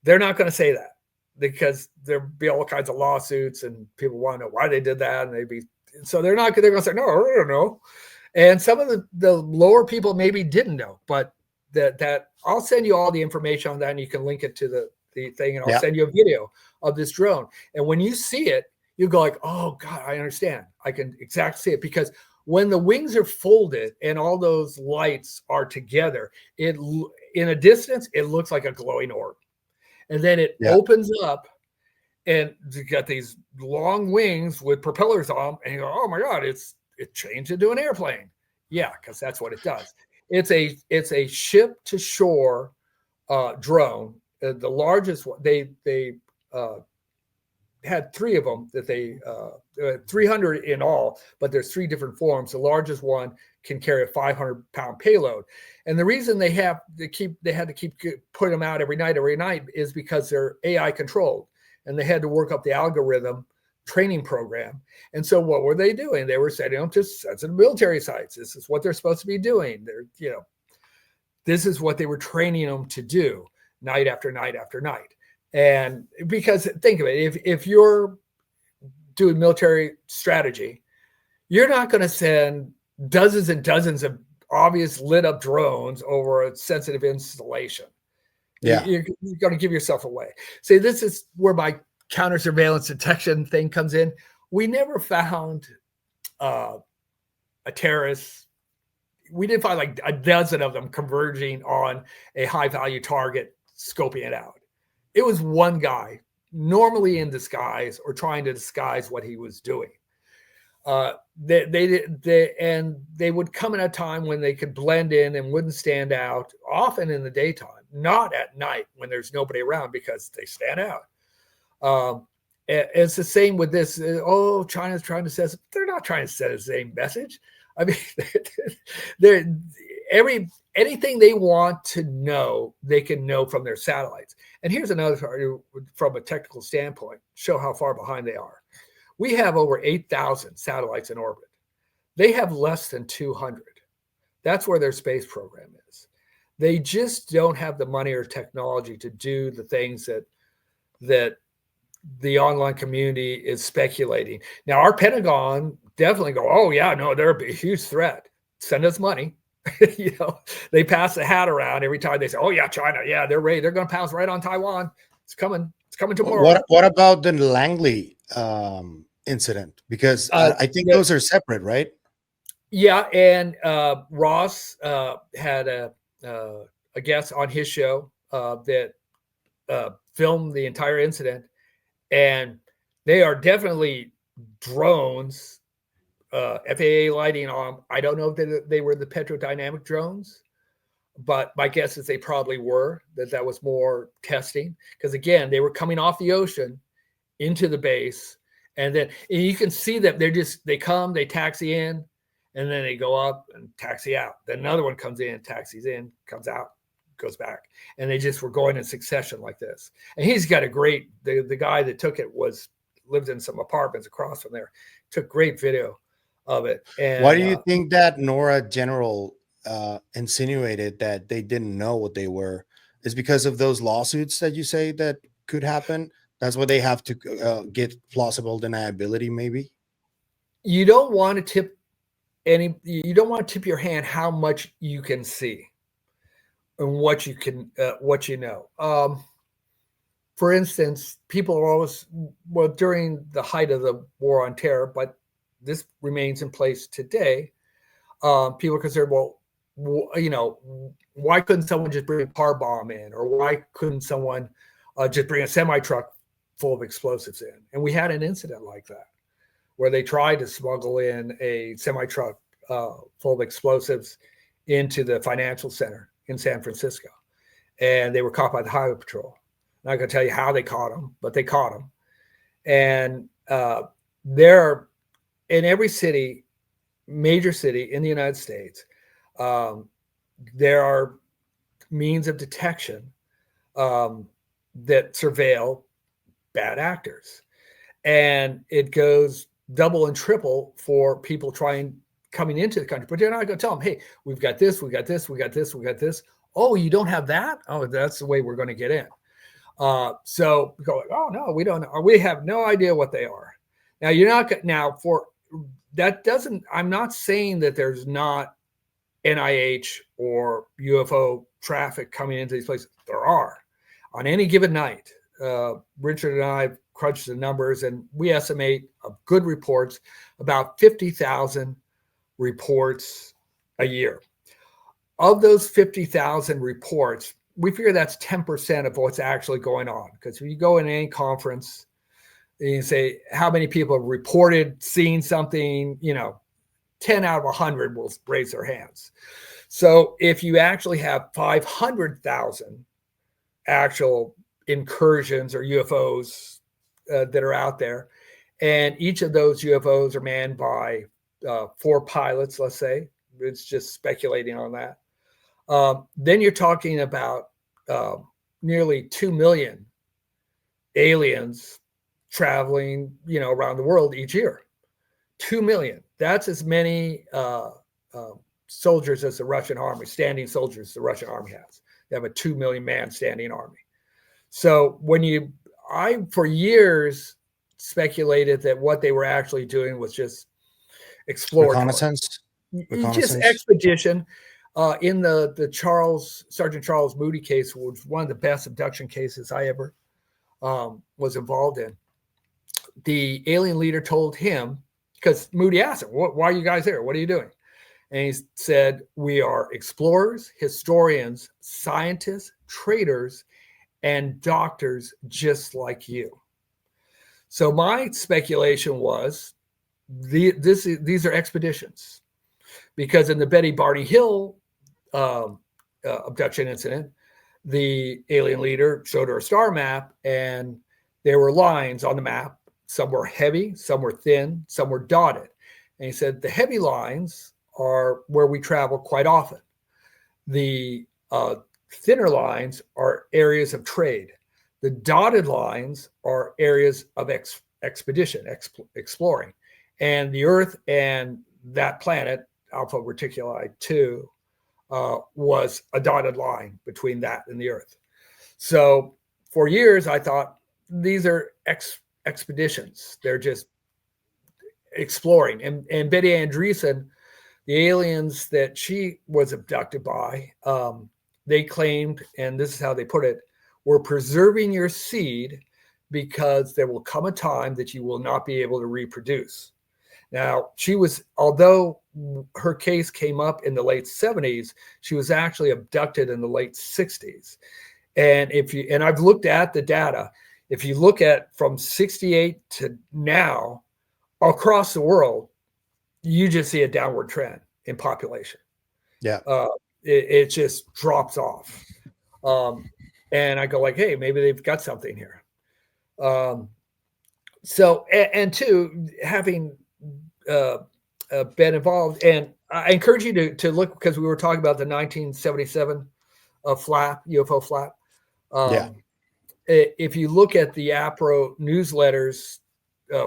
They're not going to say that, because there'll be all kinds of lawsuits and people want to know why they did that. And so they're going to say, no, I don't know. And some of the lower people maybe didn't know, but that I'll send you all the information on that, and you can link it to the thing, and I'll send you a video of this drone. And when you see it, you go like, oh God, I understand. I can exactly see it, because when the wings are folded and all those lights are together, in a distance, it looks like a glowing orb. And then it opens up, and you got these long wings with propellers on them, and you go, oh my God, it changed into an airplane. Yeah, because that's what it does. It's a ship to shore drone. The largest one, they had three of them that they 300 in all, but there's three different forms. The largest one can carry a 500-pound payload, and the reason they had to keep putting them out every night is because they're AI controlled, and they had to work up the algorithm training program. And so what were they doing? They were setting them to sensitive military sites. This is what they're supposed to be doing. This is what they were training them to do night after night after night. And because think of it, if you're doing military strategy, you're not going to send dozens and dozens of obvious lit up drones over a sensitive installation. Yeah. You're going to give yourself away. See, this is where my counter surveillance detection thing comes in. We never found a terrorist. We didn't find like a dozen of them converging on a high value target, scoping it out. It was one guy, normally in disguise or trying to disguise what he was doing. They would come in a time when they could blend in and wouldn't stand out, often in the daytime, not at night when there's nobody around, because they stand out. It's the same with this. China's trying to send. They're not trying to send the same message. I mean, anything they want to know, they can know from their satellites. And here's another part from a technical standpoint, show how far behind they are. We have over 8,000 satellites in orbit. They have less than 200. That's where their space program is. They just don't have the money or technology to do the things that the online community is speculating. Now, our Pentagon definitely go, oh yeah, no, they're a huge threat. Send us money. They pass the hat around every time they say, oh yeah, China, yeah, they're ready. They're going to pounce right on Taiwan. It's coming tomorrow. What about the Langley incident? Because I think those are separate, right? Yeah, and Ross had a guest on his show that filmed the entire incident, and they are definitely drones. FAA lighting on. I don't know if they were the petrodynamic drones, but my guess is they probably were. That was more testing, because again, they were coming off the ocean into the base, and then you can see that they come, they taxi in, and then they go up and taxi out. Then another one comes in, taxis in, comes out, goes back, and they just were going in succession like this. And he's got a great. The guy that took it lived in some apartments across from there. Took great video of it. And why do you think that NORAD general insinuated that they didn't know what they were? Is because of those lawsuits that you say that could happen? That's why they have to get plausible deniability, maybe? You don't want to tip you don't want to tip your hand how much you can see and what you can what you know. For instance, people are always, during the height of the war on terror, but this remains in place today. People consider, why couldn't someone just bring a car bomb in, or why couldn't someone just bring a semi truck full of explosives in? And we had an incident like that, where they tried to smuggle in a semi truck full of explosives into the financial center in San Francisco, and they were caught by the Highway Patrol. I'm not going to tell you how they caught them, but they caught them. And there, in every city, major city in the United States, there are means of detection that surveil bad actors. And it goes double and triple for people coming into the country. But they're not going to tell them, hey, we've got this, we got this, we got this, we got this. Oh, you don't have that? Oh, that's the way we're going to get in. So we go, oh no, we don't know. We have no idea what they are. Now you're not now for that doesn't, I'm not saying that there's not NIH or UFO traffic coming into these places. There are on any given night. Richard and I crunched the numbers, and we estimate good reports about 50,000 reports a year. Of those 50,000 reports, we figure that's 10% of what's actually going on. Because if you go in any conference and you say, how many people have reported seeing something, 10 out of 100 will raise their hands. So if you actually have 500,000 actual incursions or UFOs that are out there, and each of those UFOs are manned by 4 pilots, let's say, it's just speculating on that. Then you're talking about nearly 2 million aliens traveling, around the world each year. 2 million. That's as many soldiers as the Russian army, standing soldiers the Russian army has. They have a 2 million man standing army. So I for years speculated that what they were actually doing was just exploratory. Reconnaissance. Just expedition. In the Sergeant Charles Moody case, was one of the best abduction cases I ever was involved in. The alien leader told him, because Moody asked him, why are you guys there? What are you doing? And he said, we are explorers, historians, scientists, traders, and doctors just like you. So my speculation was these are expeditions, because in the Betty Barney Hill abduction incident, the alien leader showed her a star map, and there were lines on the map. Some were heavy, some were thin, some were dotted. And he said the heavy lines are where we travel quite often. The thinner lines are areas of trade. The dotted lines are areas of expedition, exploring. And the Earth and that planet, Alpha Reticuli 2, was a dotted line between that and the Earth. So for years, I thought these are expeditions. They're just exploring. And Betty Andreessen, the aliens that she was abducted by, they claimed, and this is how they put it, we're preserving your seed because there will come a time that you will not be able to reproduce. Now, although her case came up in the late 70s, she was actually abducted in the late 60s. And I've looked at the data. If you look at from 68 to now across the world, you just see a downward trend in population. Yeah. It just drops off. And I go like, hey, maybe they've got something here. So, and two, having been involved, and I encourage you to look, because we were talking about the 1977 UFO flap. Yeah. If you look at the APRO newsletters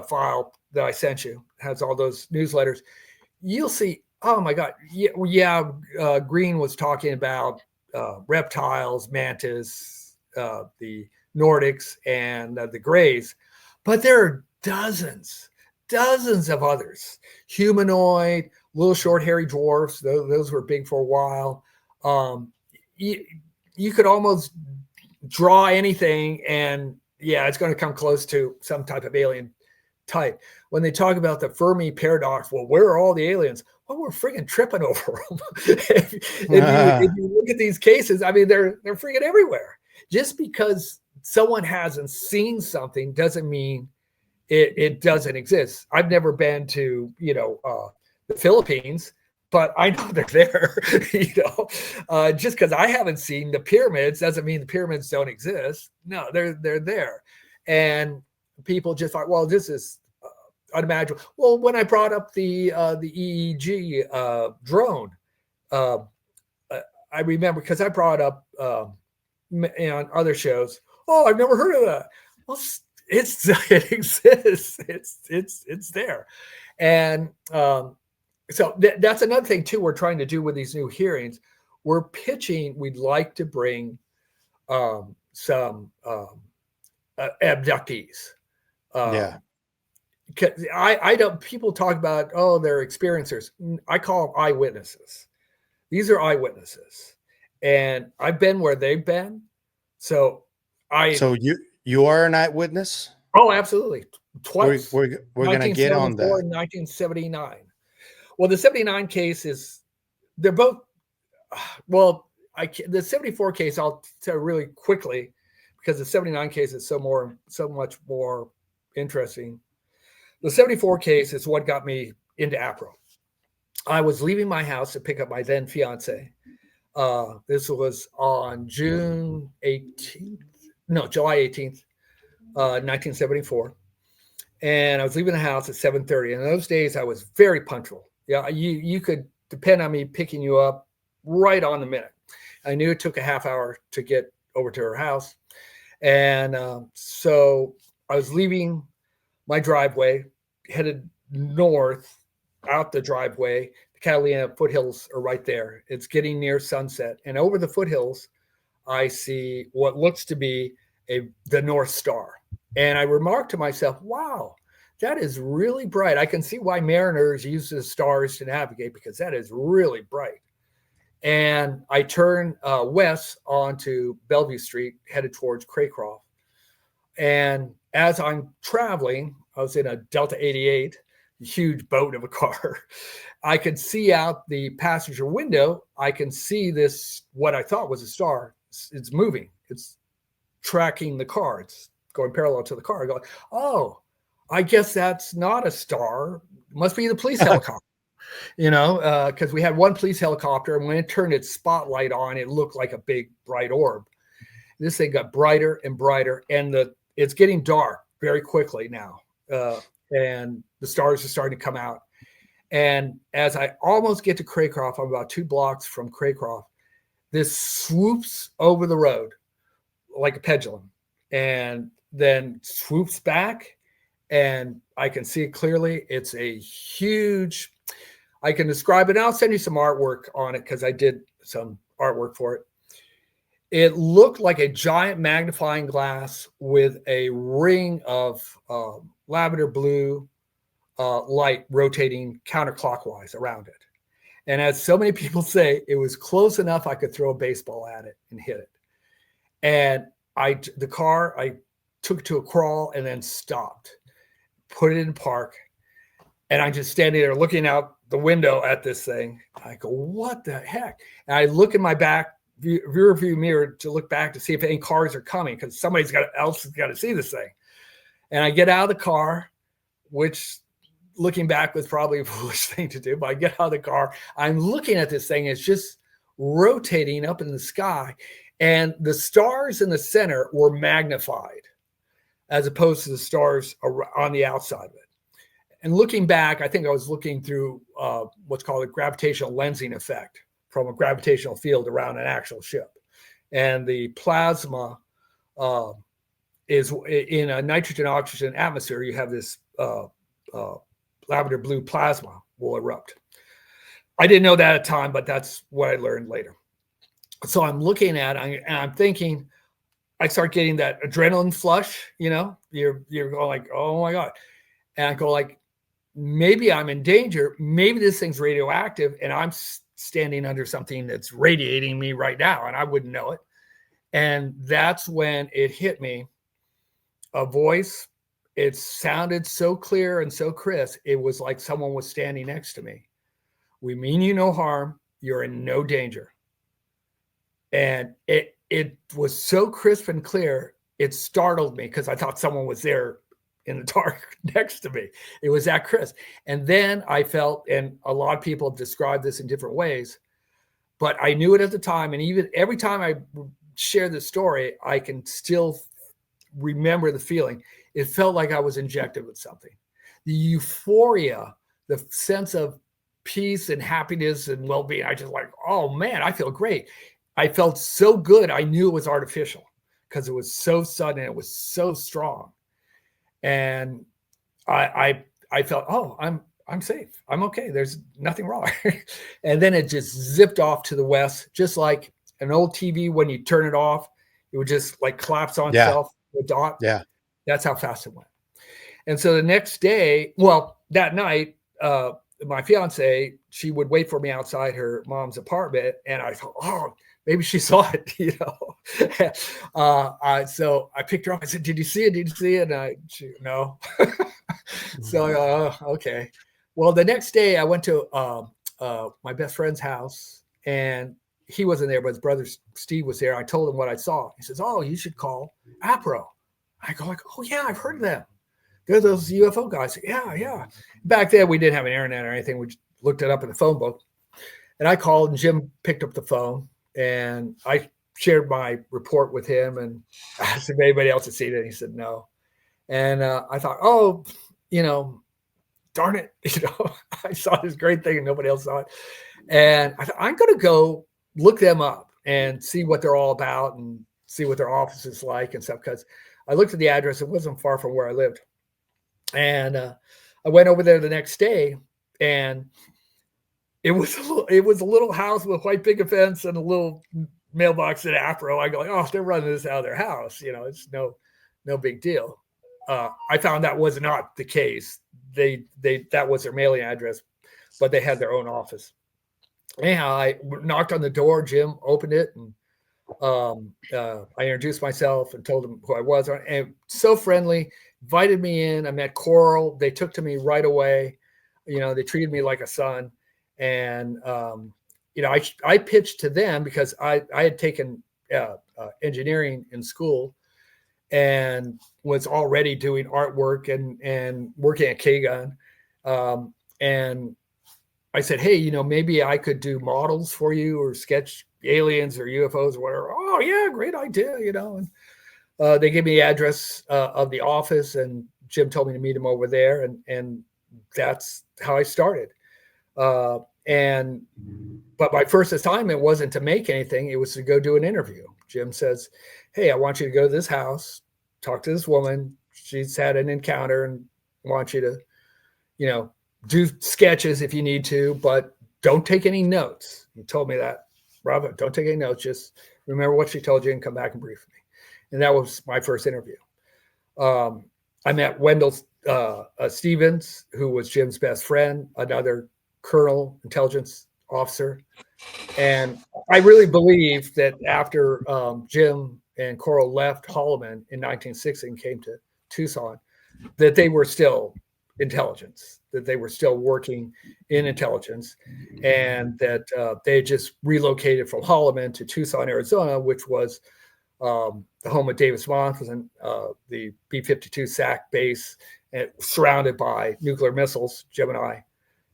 file that I sent you, has all those newsletters, you'll see, oh my God, Green was talking about reptiles, mantis, the Nordics, and the Greys, but there are dozens of others. Humanoid, little short hairy dwarfs, those were big for a while. You could almost draw anything, and it's going to come close to some type of alien type. When they talk about the Fermi paradox, well, where are all the aliens? Well, we're freaking tripping over them. if you look at these cases, I mean, they're freaking everywhere. Just because someone hasn't seen something doesn't mean it doesn't exist. I've never been to, the Philippines, but I know they're there. Just because I haven't seen the pyramids doesn't mean the pyramids don't exist. No, they're there. And people just thought, well, this is unimaginable. Well, when I brought up the EEG drone, I remember, because I brought up on other shows, oh, I've never heard of that. Well, it exists. It's there. And so that's another thing too we're trying to do with these new hearings. We're pitching, we'd like to bring some abductees. I don't, people talk about, oh, they're experiencers. I call them eyewitnesses. These are eyewitnesses. And I've been where they've been. So you are an eyewitness? Oh, absolutely. Twice. We're going to get on that. 1979. Well, the 79 case they're both, the 74 case, I'll tell really quickly, because the 79 case is so much more interesting. The 74 case is what got me into APRO. I was leaving my house to pick up my then fiance. This was on June 18th, no, July 18th, 1974. And I was leaving the house at 7:30. And in those days, I was very punctual. Yeah, you could depend on me picking you up right on the minute. I knew it took a half hour to get over to her house. And so I was leaving my driveway, headed north out the driveway. The Catalina foothills are right there. It's getting near sunset. And over the foothills, I see what looks to be the North Star. And I remarked to myself, wow, that is really bright. I can see why mariners use the stars to navigate, because that is really bright. And I turned west onto Bellevue Street, headed towards Craycroft. And as I'm traveling, I was in a Delta 88, a huge boat of a car. I could see out the passenger window. I can see this, what I thought was a star. It's moving. It's tracking the car. It's going parallel to the car. I go, oh, I guess that's not a star. It must be the police helicopter. Because we had one police helicopter, and when it turned its spotlight on, it looked like a big bright orb. This thing got brighter and brighter, and it's getting dark very quickly now, and the stars are starting to come out. And as I almost get to Craycroft, I'm about 2 blocks from Craycroft, this swoops over the road like a pendulum, and then swoops back, and I can see it clearly. It's a huge, I can describe it. And I'll send you some artwork on it, because I did some artwork for it. It looked like a giant magnifying glass with a ring of lavender blue light rotating counterclockwise around it. And as so many people say, it was close enough I could throw a baseball at it and hit it. And I took it to a crawl and then stopped, put it in park. And I'm just standing there looking out the window at this thing. I go, what the heck? And I look in my back rear view mirror to look back to see if any cars are coming, because somebody's else has got to see this thing. And I get out of the car, which looking back was probably a foolish thing to do, but I get out of the car. I'm looking at this thing. It's just rotating up in the sky. And the stars in the center were magnified as opposed to the stars on the outside of it. And looking back, I think I was looking through what's called a gravitational lensing effect from a gravitational field around an actual ship. And the plasma is in a nitrogen oxygen atmosphere. You have this lavender blue plasma will erupt. I didn't know that at the time, but that's what I learned later. So I'm looking at it, and I'm thinking, I start getting that adrenaline flush, you're going like, oh my God. And I go like, maybe I'm in danger. Maybe this thing's radioactive, and I'm standing under something that's radiating me right now, and I wouldn't know it. And that's when it hit me, a voice. It sounded so clear and so crisp. It was like someone was standing next to me. We mean you no harm. You're in no danger. And it was so crisp and clear, it startled me, because I thought someone was there in the dark next to me. It was that crisp. And then I felt, and a lot of people describe this in different ways, but I knew it at the time. And even every time I share this story, I can still remember the feeling. It felt like I was injected with something. The euphoria, the sense of peace and happiness and well-being, I just like, oh man, I feel great. I felt so good. I knew it was artificial, because it was so sudden. It was so strong. And I felt, oh, I'm safe. I'm okay. There's nothing wrong. And then it just zipped off to the west, just like an old TV. When you turn it off, it would just like collapse on itself. The dot. Yeah. That's how fast it went. And so the next day, well, that night, my fiance, she would wait for me outside her mom's apartment. And I thought, oh, maybe she saw it, So I picked her up. I said, did you see it? Did you see it? And no. So, okay. Well, the next day I went to my best friend's house, and he wasn't there, but his brother Steve was there. I told him what I saw. He says, oh, you should call APRO. I go like, oh yeah, I've heard of them. They're those UFO guys. Yeah. Back then we didn't have an internet or anything. We looked it up in the phone book. And I called, and Jim picked up the phone, and I shared my report with him and asked if anybody else had seen it. And he said no. And I thought, oh, darn it, I saw this great thing and nobody else saw it. And I thought, I'm going to go look them up and see what they're all about and see what their office is like and stuff. Because I looked at the address; it wasn't far from where I lived. And I went over there the next day, and it was a little house with a white picket fence and a little mailbox at APRO. I go, oh, they're running this out of their house. It's no big deal. I found that was not the case. That was their mailing address, but they had their own office. Anyhow, I knocked on the door. Jim opened it, and I introduced myself and told him who I was. And so friendly, invited me in. I met Coral. They took to me right away. They treated me like a son. And I pitched to them because I had taken engineering in school and was already doing artwork and working at K-Gun. And I said, hey, maybe I could do models for you or sketch aliens or UFOs or whatever. Oh, yeah, great idea, And they gave me the address of the office, and Jim told me to meet him over there. And that's how I started. But my first assignment wasn't to make anything. It was to go do an interview. Jim says, hey, I want you to go to this house, talk to this woman. She's had an encounter and want you to, do sketches if you need to, but don't take any notes. He told me that, Rob, don't take any notes. Just remember what she told you and come back and brief me. And that was my first interview. I met Wendell Stevens, who was Jim's best friend, another colonel, intelligence officer. And I really believe that after Jim and Coral left Holloman in 1960 and came to Tucson, that they were still intelligence, that they were still working in intelligence, and that they just relocated from Holloman to Tucson, Arizona, which was the home of Davis Moss, and the B-52 SAC base, and surrounded by nuclear missiles, Gemini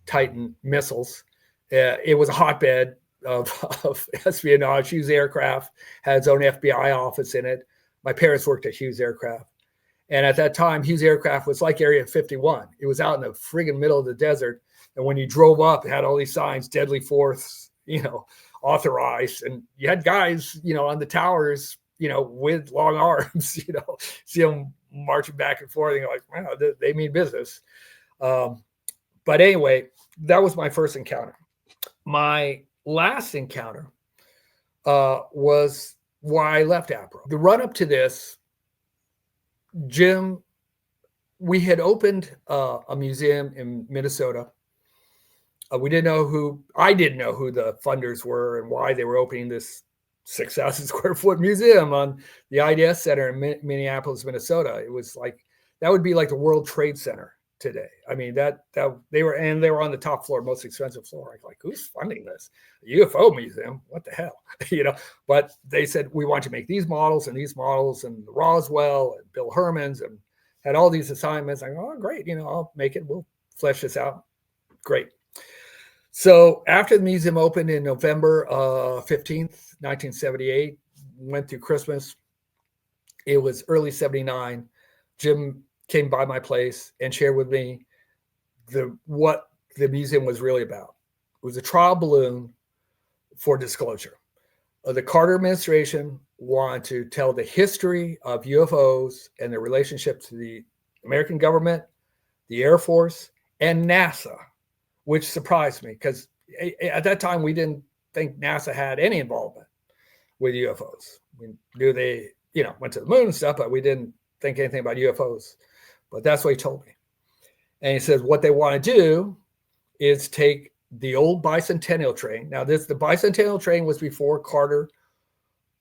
Titan missiles. It was a hotbed of espionage. Hughes Aircraft had its own FBI office in it. My parents worked at Hughes Aircraft. And at that time, Hughes Aircraft was like Area 51. It was out in the friggin' middle of the desert. And when you drove up, it had all these signs, deadly force, authorized. And you had guys, on the towers, with long arms, see them marching back and forth. And you're like, wow, they mean business. But anyway, that was my first encounter. My last encounter was why I left APRO. The run up to this, Jim, we had opened a museum in Minnesota. I didn't know who the funders were and why they were opening this 6,000 square foot museum on the IDS Center in Minneapolis, Minnesota. It was like, that would be like the World Trade Center today. I mean, that they were on the top floor, most expensive floor. Like, who's funding this? A UFO museum? What the hell? But they said, we want you to make these models and Roswell and Bill Herman's, and had all these assignments. I go, oh, great. I'll make it. We'll flesh this out. Great. So after the museum opened in November 15th, 1978, went through Christmas. It was early 79. Jim came by my place and shared with me what the museum was really about. It was a trial balloon for disclosure. The Carter administration wanted to tell the history of UFOs and their relationship to the American government, the Air Force, and NASA, which surprised me because at that time we didn't think NASA had any involvement with UFOs. We knew they, went to the moon and stuff, but we didn't think anything about UFOs. But that's what he told me. And he says what they want to do is take the old bicentennial train. Now, the bicentennial train was before Carter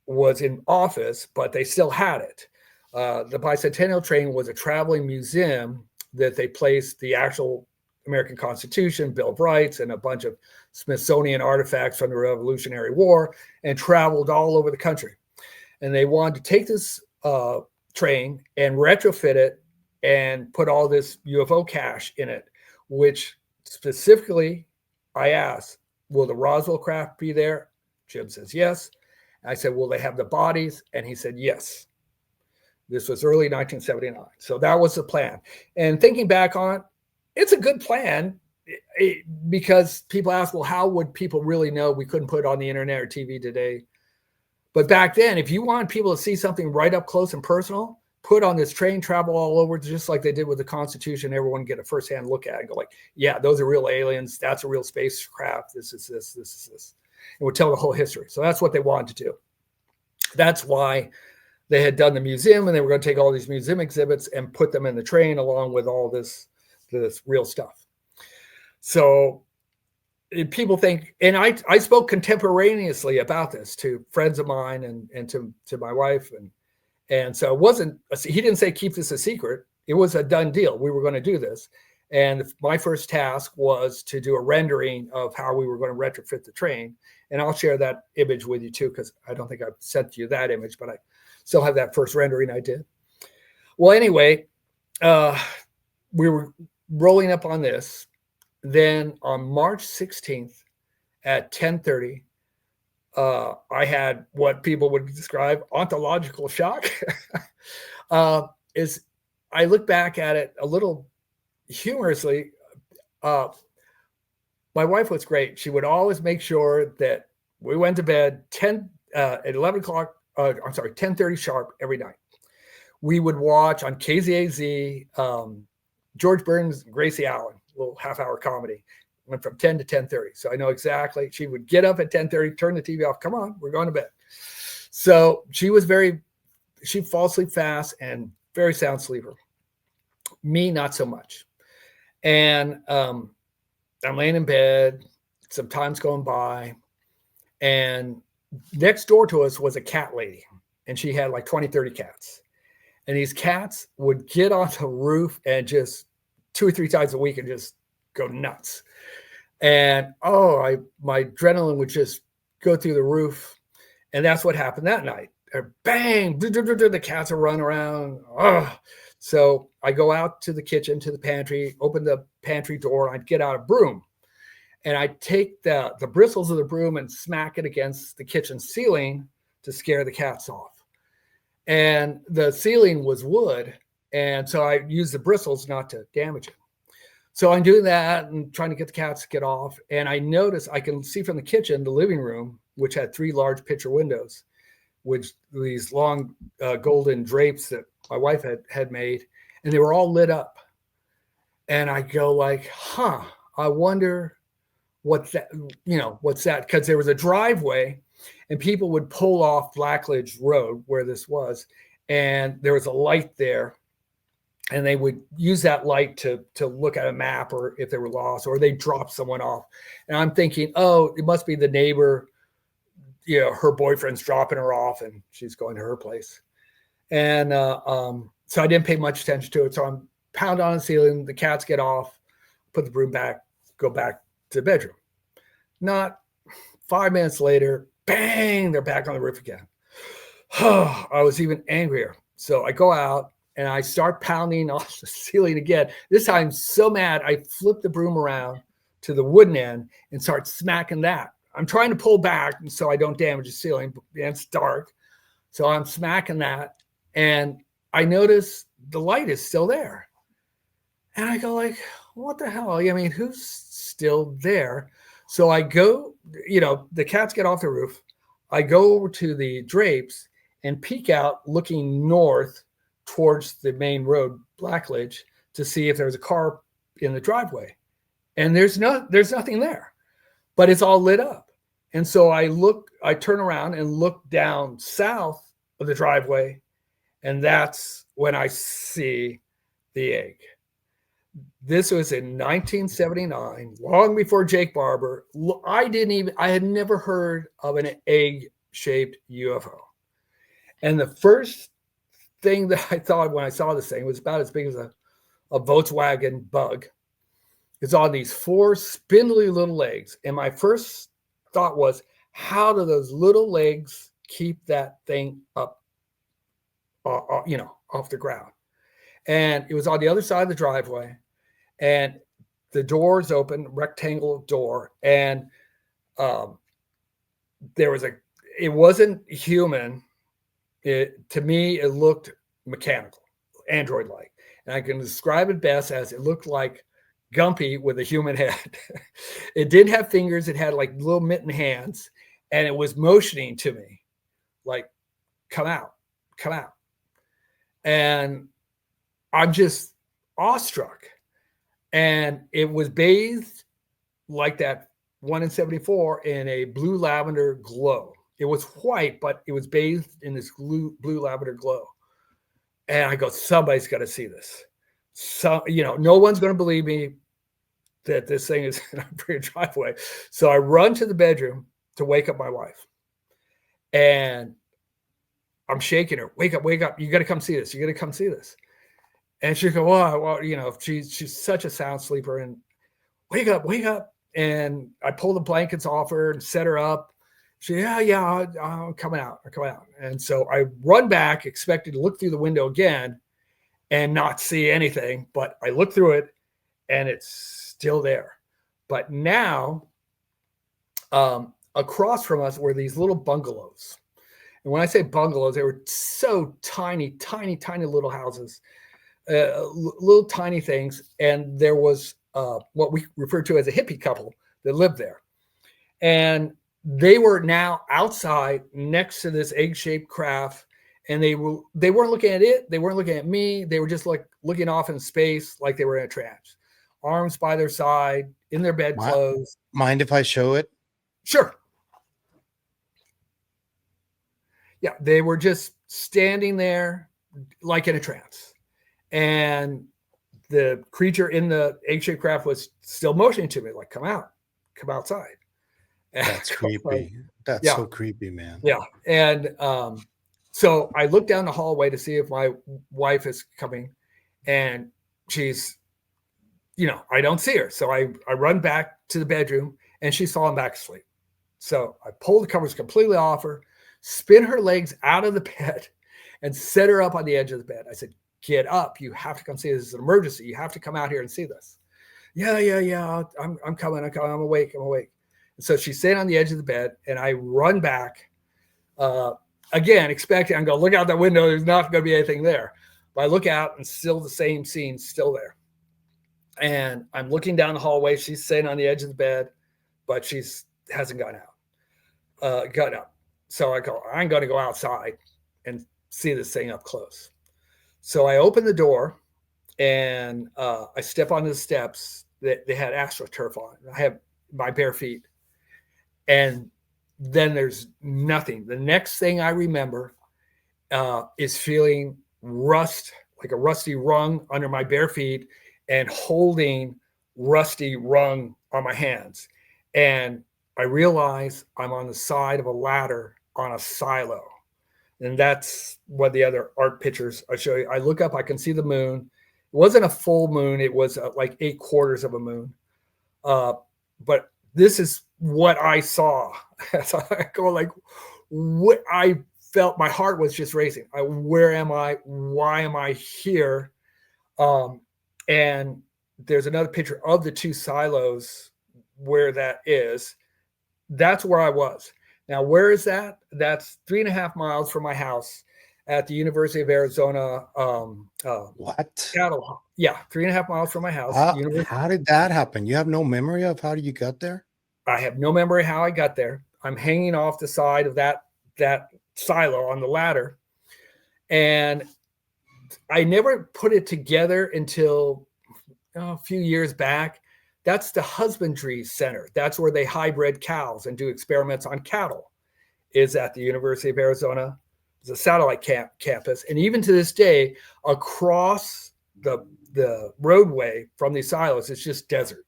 was in office, but they still had it. The bicentennial train was a traveling museum that they placed the actual American Constitution, Bill of Rights, and a bunch of Smithsonian artifacts from the Revolutionary War, and traveled all over the country. And they wanted to take this train and retrofit it and put all this UFO cache in it, which specifically I asked, will the Roswell craft be there? Jim says yes. I said, will they have the bodies? And he said yes. This was early 1979. So that was the plan. And thinking back on it, it's a good plan because people ask, well, how would people really know? We couldn't put it on the internet or TV today. But back then, if you wanted people to see something right up close and personal, put on this train, travel all over, just like they did with the Constitution, everyone get a firsthand look at it and go like, yeah, those are real aliens. That's a real spacecraft. This is this, this is this. And would tell the whole history. So that's what they wanted to do. That's why they had done the museum, and they were going to take all these museum exhibits and put them in the train along with all this real stuff. So people think, and I spoke contemporaneously about this to friends of mine and to my wife. And so it wasn't, he didn't say, keep this a secret. It was a done deal. We were going to do this. And my first task was to do a rendering of how we were going to retrofit the train. And I'll share that image with you too, because I don't think I've sent you that image, but I still have that first rendering I did. Well, anyway, we were rolling up on this. Then on March 16th at 10:30, I had what people would describe ontological shock. Is I look back at it a little humorously. My wife was great. She would always make sure that we went to bed at 11 o'clock. 10:30 sharp every night. We would watch on KZAZ George Burns, Gracie Allen, a little half-hour comedy. Went from 10 to 10:30. So I know exactly. She would get up at 10:30, turn the TV off. Come on, we're going to bed. So she'd fall asleep fast and very sound sleeper. Me, not so much. And I'm laying in bed. Some time's going by. And next door to us was a cat lady. And she had like 20, 30 cats. And these cats would get on the roof and just 2 or 3 times a week and just go nuts. And my adrenaline would just go through the roof. And that's what happened that night. Bang, the cats are running around. So I go out to the kitchen, to the pantry, open the pantry door, I'd get out a broom. And I'd take the bristles of the broom and smack it against the kitchen ceiling to scare the cats off. And the ceiling was wood. And so I used the bristles not to damage it. So I'm doing that and trying to get the cats to get off. And I notice I can see from the kitchen, the living room, which had 3 large picture windows, with these long golden drapes that my wife had made, and they were all lit up. And I go like, I wonder what's that, because there was a driveway and people would pull off Blackledge Road where this was. And there was a light there. And they would use that light to look at a map, or if they were lost, or they drop someone off. And I'm thinking, it must be the neighbor, her boyfriend's dropping her off and she's going to her place. And so I didn't pay much attention to it. So I'm pound on the ceiling, the cats get off, put the broom back, go back to the bedroom. Not 5 minutes later, bang, they're back on the roof again. I was even angrier. So I go out and I start pounding off the ceiling again. This time, so mad, I flip the broom around to the wooden end and start smacking that. I'm trying to pull back so I don't damage the ceiling, but it's dark. So I'm smacking that. And I notice the light is still there. And I go like, what the hell? I mean, who's still there? So I go, the cats get off the roof. I go over to the drapes and peek out looking north towards the main road, Blackledge, to see if there's a car in the driveway. And there's nothing there, but it's all lit up. And so I turn around and look down south of the driveway, and that's when I see the egg. This was in 1979, long before Jake Barber. I had never heard of an egg-shaped UFO. And the first thing that I thought when I saw this thing was about as big as a Volkswagen Bug. It's on these 4 spindly little legs. And my first thought was, how do those little legs keep that thing up, off the ground? And it was on the other side of the driveway. And the door's open, rectangle door, and there was it wasn't human. To me, it looked mechanical, android-like. And I can describe it best as it looked like Gumpy with a human head. It didn't have fingers. It had like little mitten hands, and it was motioning to me like, come out, come out. And I'm just awestruck. And it was bathed like that 1 in 74 in a blue lavender glow. It was white, but it was bathed in this blue lavender glow. And I go, somebody's got to see this. So, no one's going to believe me that this thing is in our driveway. So I run to the bedroom to wake up my wife. And I'm shaking her. Wake up, wake up. You got to come see this. You got to come see this. And she goes, well, she's such a sound sleeper. And wake up, wake up. And I pull the blankets off her and set her up. She, I'm coming out. I'm coming out. And so I run back, expecting to look through the window again and not see anything. But I look through it and it's still there. But now, across from us were these little bungalows. And when I say bungalows, they were so tiny, tiny, tiny little houses, little tiny things. And there was what we refer to as a hippie couple that lived there. And they were now outside next to this egg-shaped craft, and they weren't looking at it. They weren't looking at me. They were just like looking off in space, like they were in a trance, arms by their side, in their bedclothes. Mind if I show it? Sure. Yeah, they were just standing there like in a trance. And the creature in the egg-shaped craft was still motioning to me, like, come out, come outside. That's creepy. That's so creepy, man. Yeah. And so I look down the hallway to see if my wife is coming, and she's, I don't see her. So I run back to the bedroom, and she's falling back asleep. So I pull the covers completely off her, spin her legs out of the bed, and set her up on the edge of the bed. I said, get up. You have to come see this. This is an emergency. You have to come out here and see this. Yeah. I'm coming. I'm awake. And so she's sitting on the edge of the bed, and I run back, again, expecting I'm going to look out that window. There's not going to be anything there. But I look out, and still the same scene, still there. And I'm looking down the hallway. She's sitting on the edge of the bed, but hasn't gotten up. So I go, I'm going to go outside and see this thing up close. So I open the door, and I step onto the steps that they had AstroTurf on. I have my bare feet. And then there's nothing. The next thing I remember is feeling rust, like a rusty rung under my bare feet, and holding rusty rung on my hands. And I realize I'm on the side of a ladder on a silo. And that's what the other art pictures I show you. I look up, I can see the moon. It wasn't a full moon. It was like 8/4 of a moon. But this is what I saw. So I go like, what I felt, my heart was just racing. Where am I? Why am I here? And there's another picture of the two silos where that is. That's where I was. Now, where is that? That's 3.5 miles from my house at the University of Arizona. What? Cattle. Yeah, 3.5 miles from my house. How did that happen? You have no memory of how you got there? I have no memory how I got there. I'm hanging off the side of that silo on the ladder. And I never put it together until a few years back. That's the husbandry center. That's where they hybrid cows and do experiments on cattle, is at the University of Arizona. It's a satellite campus. And even to this day, across the roadway from these silos, it's just desert.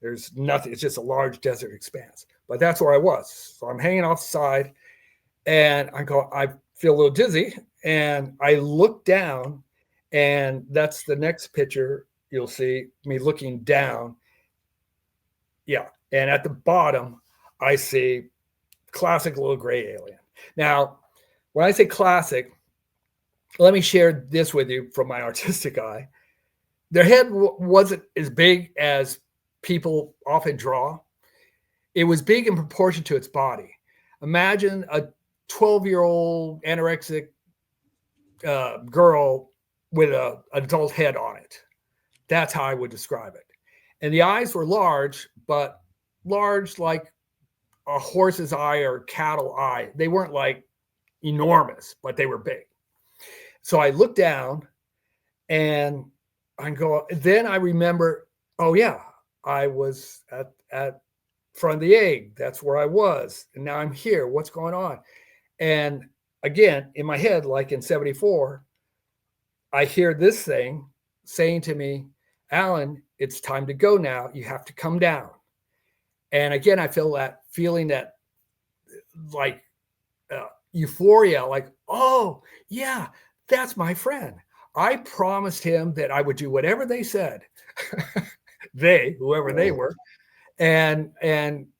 There's nothing. It's just a large desert expanse. But that's where I was. So I'm hanging off the side, and I feel a little dizzy, and I look down, and that's the next picture. You'll see me looking down. Yeah. And at the bottom, I see classic little gray alien. Now, when I say classic, let me share this with you from my artistic eye. Their head wasn't as big as people often draw. It was big in proportion to its body. Imagine a 12-year-old anorexic girl with an adult head on it. That's how I would describe it. And the eyes were large, but large like a horse's eye or cattle eye. They weren't like enormous, but they were big. So I looked down and I go, then I remember, oh yeah, I was at front of the egg. That's where I was. And now I'm here. What's going on? And again, in my head, like in 74, I hear this thing saying to me, Allan, it's time to go now. You have to come down. And again, I feel that feeling that like euphoria, like, oh yeah, that's my friend. I promised him that I would do whatever they said. Whoever they were. And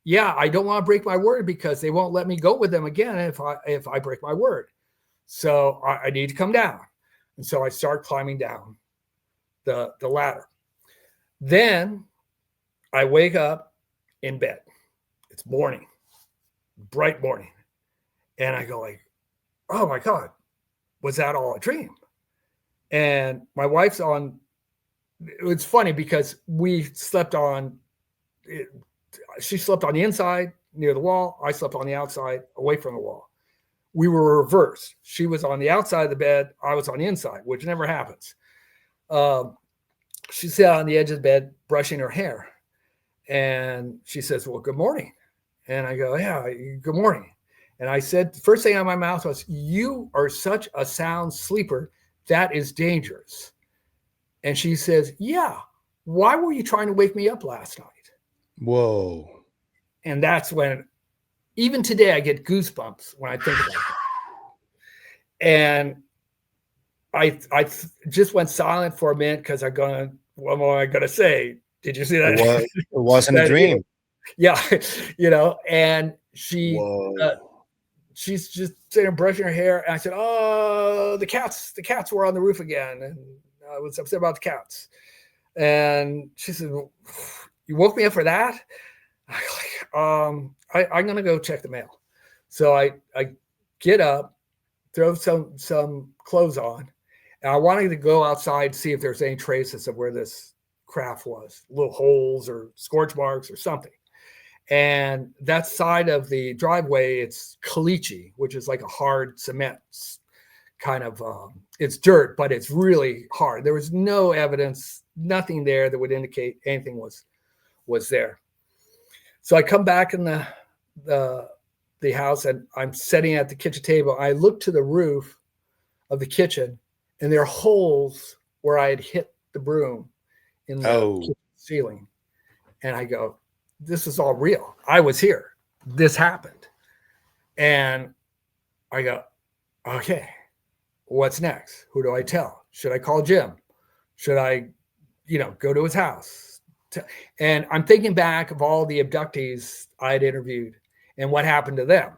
yeah, I don't want to break my word because they won't let me go with them again if I break my word. So I need to come down. And so I start climbing down the ladder. Then I wake up in bed. It's morning, bright morning. And I go like, oh my God, was that all a dream? And my wife's on, it's funny because we slept on, she slept on the inside near the wall. I slept on the outside away from the wall. We were reversed. She was on the outside of the bed. I was on the inside, which never happens. She sat on the edge of the bed, brushing her hair. And she says, well, good morning. And I go, yeah, good morning. And I said, the first thing out of my mouth was, you are such a sound sleeper. That is dangerous. And she says, yeah, why were you trying to wake me up last night? Whoa. And that's when, even today, I get goosebumps when I think about it. And I just went silent for a minute because I'm going, what am I going to say? Did you see that? It wasn't a dream. Yeah. And she's just sitting there brushing her hair. And I said, oh, the cats were on the roof again. And I was upset about the cats. And she said, well, you woke me up for that? I'm going to go check the mail. So I get up, throw some clothes on, and I wanted to go outside to see if there's any traces of where this craft was, little holes or scorch marks or something. And that side of the driveway, it's caliche, which is like a hard cement kind of, it's dirt, but it's really hard. There was no evidence, nothing there that would indicate anything was there. So I come back in the house and I'm sitting at the kitchen table. I look to the roof of the kitchen and there are holes where I had hit the broom in the kitchen ceiling. And I go, this is all real. I was here. This happened. And I go, okay, what's next? Who do I tell? Should I call Jim? Should I, go to his house? And I'm thinking back of all the abductees I had interviewed and what happened to them.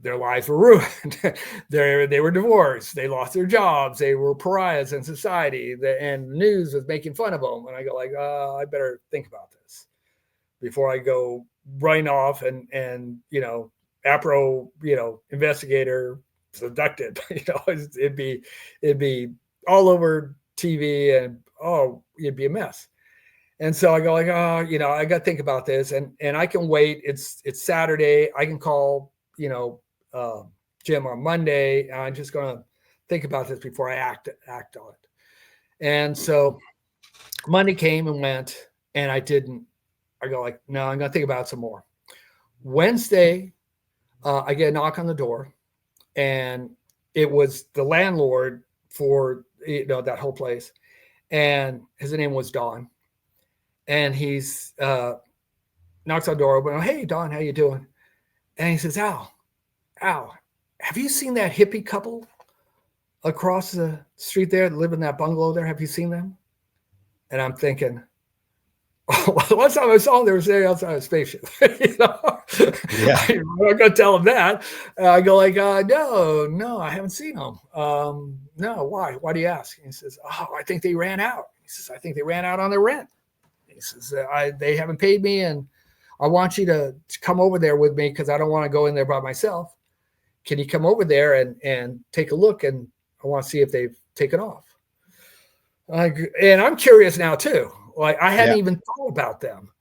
Their lives were ruined. They were divorced. They lost their jobs. They were pariahs in society. And the news was making fun of them. And I go like, I better think about this before I go running off and APRO, investigator abducted. It'd be all over TV and it'd be a mess. And so I go like, I got to think about this, and I can wait. It's Saturday. I can call, Jim on Monday. I'm just going to think about this before I act on it. And so Monday came and went, and I didn't. I go like, no, I'm going to think about it some more. Wednesday, I get a knock on the door, and it was the landlord for that whole place, and his name was Don. And he's knocks on the door open. Hey, Don, how you doing? And he says, Al, have you seen that hippie couple across the street there that live in that bungalow there? Have you seen them? And I'm thinking, last time I saw them, they were sitting outside a spaceship. Yeah. I'm not going to tell them that. I go like, no, I haven't seen them. No, why? Why do you ask? And he says, I think they ran out. He says, I think they ran out on their rent. He says, they haven't paid me, and I want you to come over there with me because I don't want to go in there by myself. Can you come over there and take a look? And I want to see if they've taken off. And I'm curious now too. Like, I hadn't even thought about them.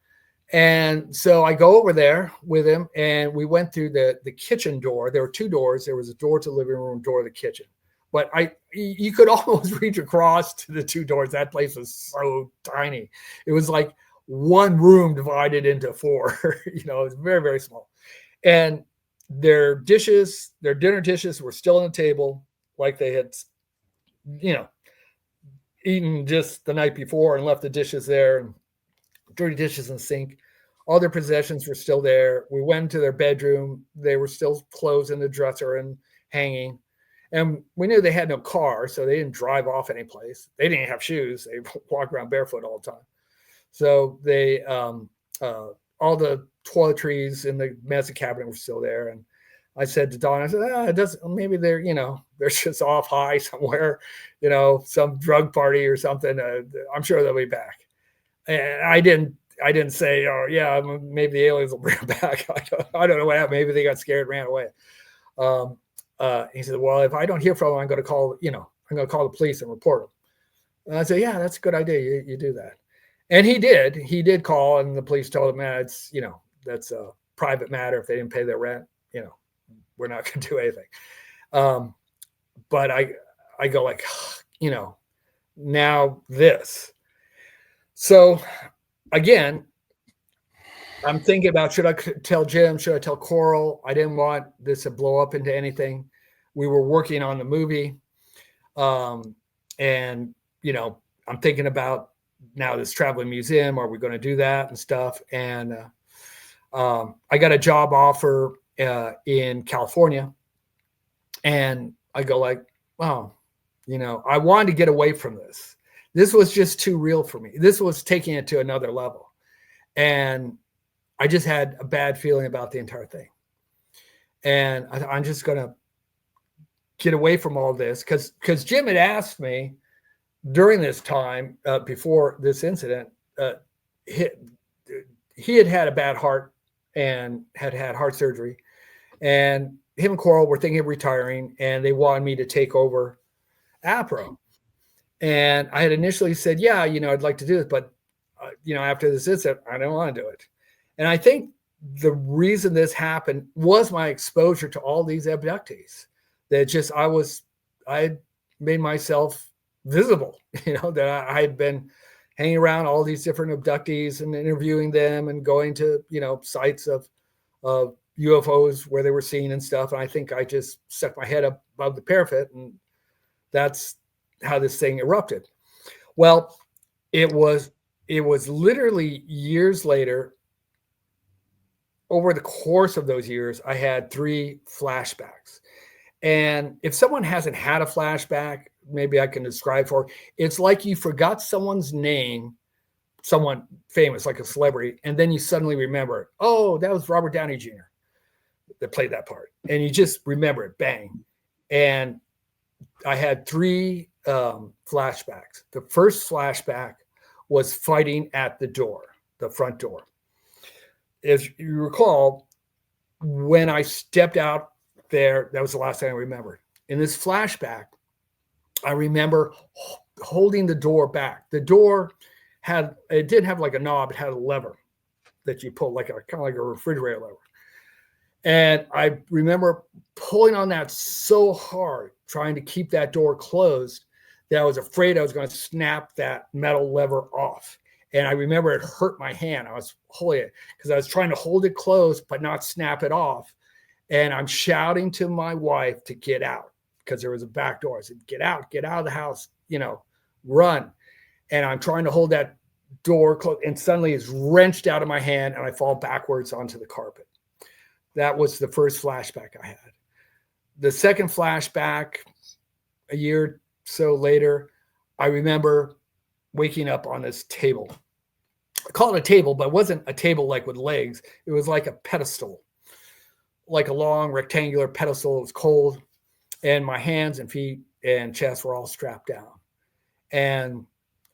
And so I go over there with him, and we went through the kitchen door. There were two doors. There was a door to the living room, door to the kitchen. But you could almost reach across to the two doors. That place was so tiny. It was like one room divided into four. It was very, very small. And their dinner dishes were still on the table, like they had, eaten just the night before and left the dishes there, and dirty dishes in the sink. All their possessions were still there. We went to their bedroom. They were still clothes in the dresser and hanging. And we knew they had no car, so they didn't drive off any place. They didn't have shoes. They walked around barefoot all the time. So they, all the toiletries in the medicine cabinet were still there. And I said to Don, I said, it doesn't, maybe they're, they're just off high somewhere, some drug party or something. I'm sure they'll be back. And I didn't say, oh yeah, maybe the aliens will bring them back. I don't know what happened. Maybe they got scared and ran away. He said, well, if I don't hear from them, I'm going to call, I'm going to call the police and report them. And I said, yeah, that's a good idea. You do that. And he did call, and the police told him, it's, that's a private matter. If they didn't pay their rent, we're not going to do anything. But I go like, now this. So again, I'm thinking about, should I tell Jim? Should I tell Coral? I didn't want this to blow up into anything. We were working on the movie. And, I'm thinking about now this traveling museum. Are we going to do that and stuff? And I got a job offer in California. And I go like, wow, I wanted to get away from this. This was just too real for me. This was taking it to another level. And I just had a bad feeling about the entire thing. And I'm just going to get away from all this because Jim had asked me during this time, before this incident, he had a bad heart and had heart surgery. And him and Coral were thinking of retiring, and they wanted me to take over APRO. And I had initially said, yeah, I'd like to do this, but, after this incident, I don't want to do it. And I think the reason this happened was my exposure to all these abductees. That just, I made myself visible, that I had been hanging around all these different abductees and interviewing them and going to, sites of UFOs where they were seen and stuff. And I think I just stuck my head up above the parapet, and that's how this thing erupted. Well, it was literally years later. Over the course of those years, I had 3 flashbacks. And if someone hasn't had a flashback, maybe I can describe for it. It's like you forgot someone's name, someone famous, like a celebrity, and then you suddenly remember, oh, that was Robert Downey Jr. that played that part. And you just remember it, bang. And I had 3 flashbacks. The first flashback was fighting at the door, the front door. As you recall, when I stepped out there, that was the last thing I remembered. In this flashback, I remember holding the door back. The door didn't have like a knob, it had a lever that you pull, kind of like a refrigerator lever. And I remember pulling on that so hard, trying to keep that door closed, that I was afraid I was going to snap that metal lever off. And I remember it hurt my hand. I was holding it because I was trying to hold it closed, but not snap it off. And I'm shouting to my wife to get out because there was a back door. I said, get out of the house, run. And I'm trying to hold that door closed, and suddenly it's wrenched out of my hand and I fall backwards onto the carpet. That was the first flashback I had. The second flashback, a year or so later, I remember waking up on this table. I call it a table, but it wasn't a table like with legs. It was like a pedestal, like a long rectangular pedestal. It was cold, and my hands and feet and chest were all strapped down. And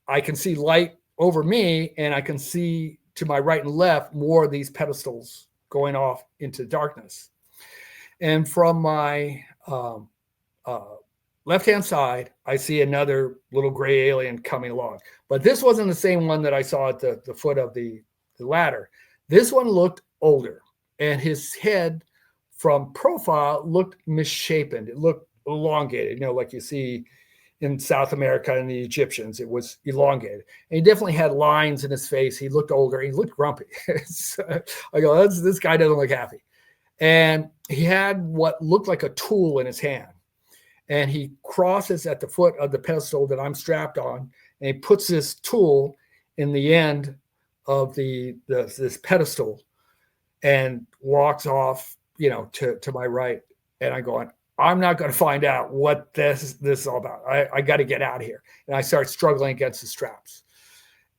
I can see light over me, and I can see to my right and left more of these pedestals going off into darkness. And from my left-hand side, I see another little gray alien coming along. But this wasn't the same one that I saw at the foot of the ladder. This one looked older, and his head from profile looked misshapen. It looked elongated, like you see in South America and the Egyptians. It was elongated. And he definitely had lines in his face. He looked older. He looked grumpy. So I go, this guy doesn't look happy. And he had what looked like a tool in his hand. And he crosses at the foot of the pedestal that I'm strapped on, and he puts this tool in the end of this pedestal and walks off, to my right. And I go, I'm not going to find out what this is all about. I got to get out of here. And I start struggling against the straps.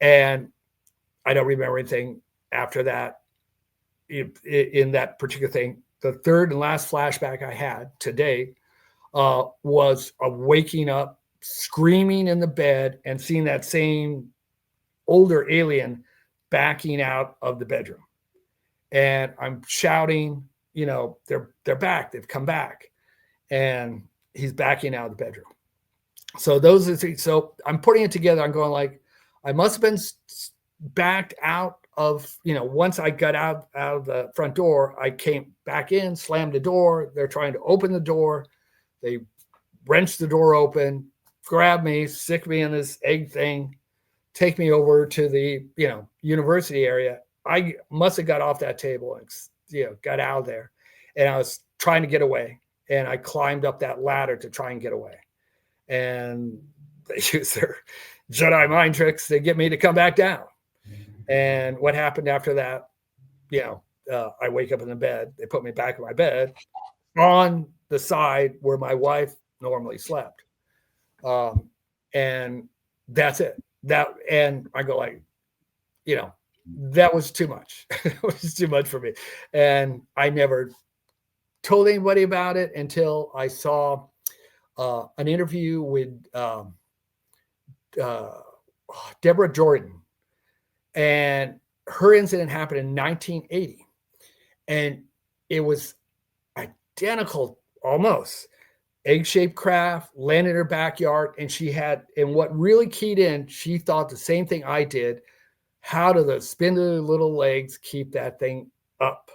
And I don't remember anything after that in that particular thing. The third and last flashback I had today was waking up, screaming in the bed, and seeing that same older alien backing out of the bedroom. And I'm shouting, they're back. They've come back. And he's backing out of the bedroom. So those are the three. So I'm putting it together. I'm going like, I must have been backed out of, once I got out of the front door, I came back in, slammed the door. They're trying to open the door. They wrenched the door open, grab me, stick me in this egg thing, take me over to the, university area. I must have got off that table and, got out of there. And I was trying to get away. And I climbed up that ladder to try and get away. And they use their Jedi mind tricks to get me to come back down. And what happened after that, I wake up in the bed. They put me back in my bed on the side where my wife normally slept. And that's it. And I go like, that was too much. It was too much for me. And I never told anybody about it until I saw an interview with Deborah Jordan. And her incident happened in 1980. And it was identical, almost. Egg-shaped craft, landed in her backyard. And what really keyed in, she thought the same thing I did. How do the spindly little legs keep that thing up?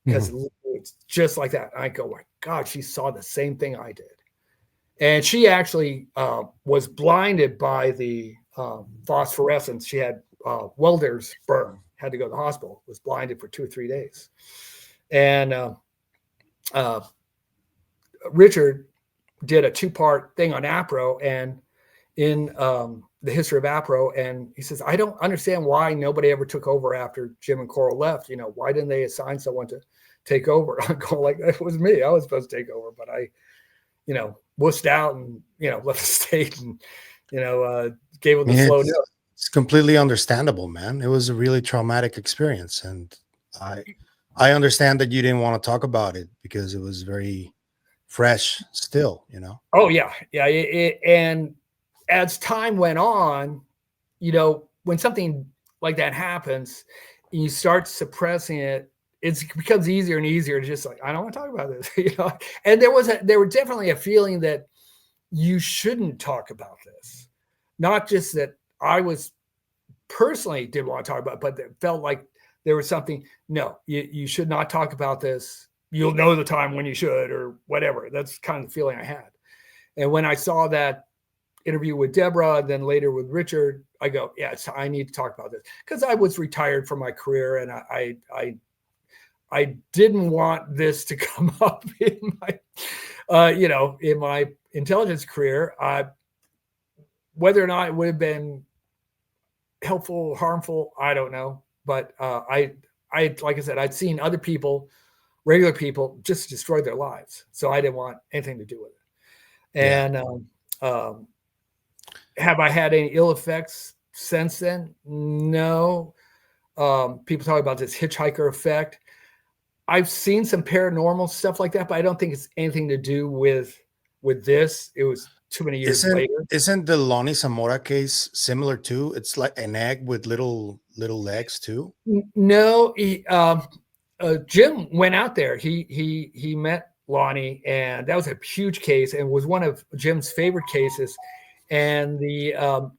Because it's just like that. I go, my God, she saw the same thing I did. And she actually was blinded by the phosphorescence. She had welder's burn, had to go to the hospital, was blinded for 2 or 3 days. And Richard did a 2-part thing on APRO and in the history of APRO. And he says, I don't understand why nobody ever took over after Jim and Coral left. Why didn't they assign someone to take over? I'm going like, that was me. I was supposed to take over, but I, wussed out and, left the state and, gave them the slow note. It's completely understandable, man. It was a really traumatic experience. And I understand that you didn't want to talk about it because it was very fresh still, Oh yeah. Yeah. And as time went on, when something like that happens and you start suppressing it, it becomes easier and easier to just like, I don't want to talk about this, And there was definitely a feeling that you shouldn't talk about this. Not just that I was personally didn't want to talk about it, but it felt like there was something, no, you should not talk about this. You'll know the time when you should or whatever. That's kind of the feeling I had. And when I saw that interview with Deborah, and then later with Richard, I go, yes, I need to talk about this. Because I was retired from my career and I didn't want this to come up in my, in my intelligence career. Whether or not it would have been helpful, harmful, I don't know. But I like I said, I'd seen other people, regular people, just destroy their lives. So I didn't want anything to do with it. And have I had any ill effects since then? No. People talk about this hitchhiker effect. I've seen some paranormal stuff like that, but I don't think it's anything to do with this. It was too many years later. Isn't the Lonnie Zamora case similar too? It's like an egg with little legs too. No, Jim went out there. He met Lonnie, and that was a huge case, and was one of Jim's favorite cases. And the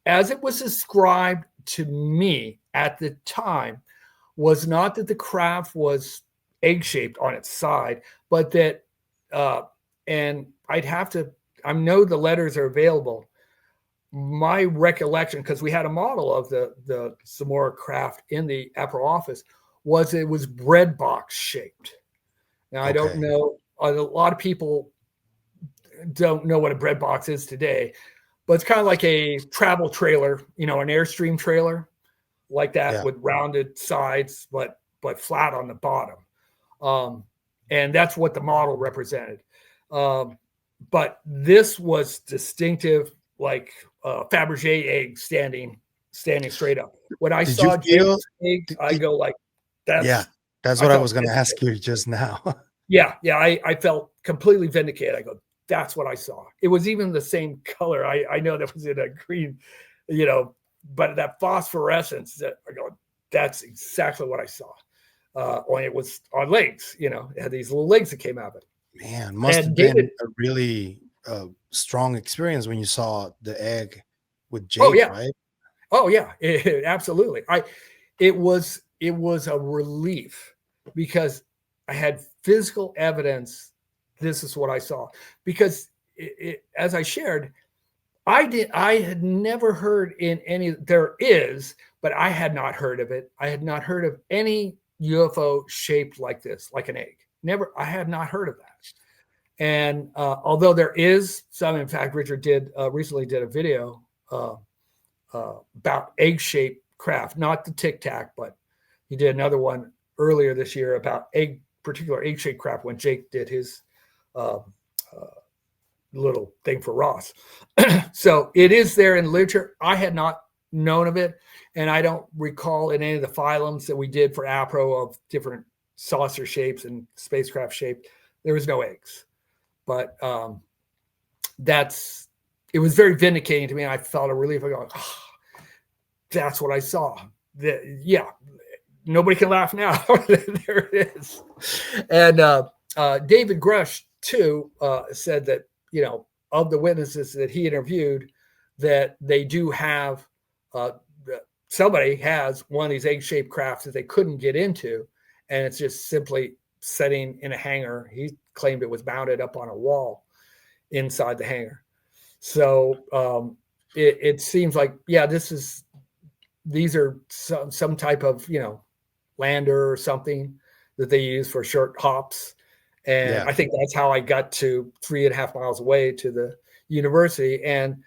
as it was described to me at the time, was not that the craft was egg-shaped on its side, but that, and I know the letters are available. My recollection, because we had a model of the Zamora craft in the APRO office, was it was bread box shaped. Now, I don't know, a lot of people don't know what a bread box is today, but it's kind of like a travel trailer, an Airstream trailer like that, with rounded sides, but flat on the bottom. And that's what the model represented. But this was distinctive, like Fabergé egg standing straight up. When I saw Jake's egg, I go like, that's what I was going to ask you just now. I felt completely vindicated. I go, that's what I saw. It was even the same color. I know that was in a green, but that phosphorescence, that I go, that's exactly what I saw. Only it was on legs, it had these little legs that came out of it. Man, must have been a really strong experience when you saw the egg with Jake, right? Oh yeah, absolutely. It was a relief, because I had physical evidence. This is what I saw, because as I shared, I had never heard in any, but I had not heard of it. I had not heard of any UFO shaped like this, like an egg. Never, I had not heard of that. And although there is some, in fact, Richard recently did a video about egg-shaped craft, not the Tic Tac, but he did another one earlier this year about particular egg-shaped craft when Jake did his little thing for Ross. So it is there in literature. I had not known of it, and I don't recall in any of the phylums that we did for APRO of different saucer shapes and spacecraft shape, there was no eggs. But it was very vindicating to me. I felt a relief. I go, that's what I saw. Nobody can laugh now. There it is. And David Grush too said that, of the witnesses that he interviewed, that they do have, somebody has one of these egg-shaped crafts that they couldn't get into, and it's just simply sitting in a hangar. He claimed it was mounted up on a wall inside the hangar. So it seems like, these are some type of, lander or something that they use for short hops. And I think that's how I got to 3.5 miles away to the university. And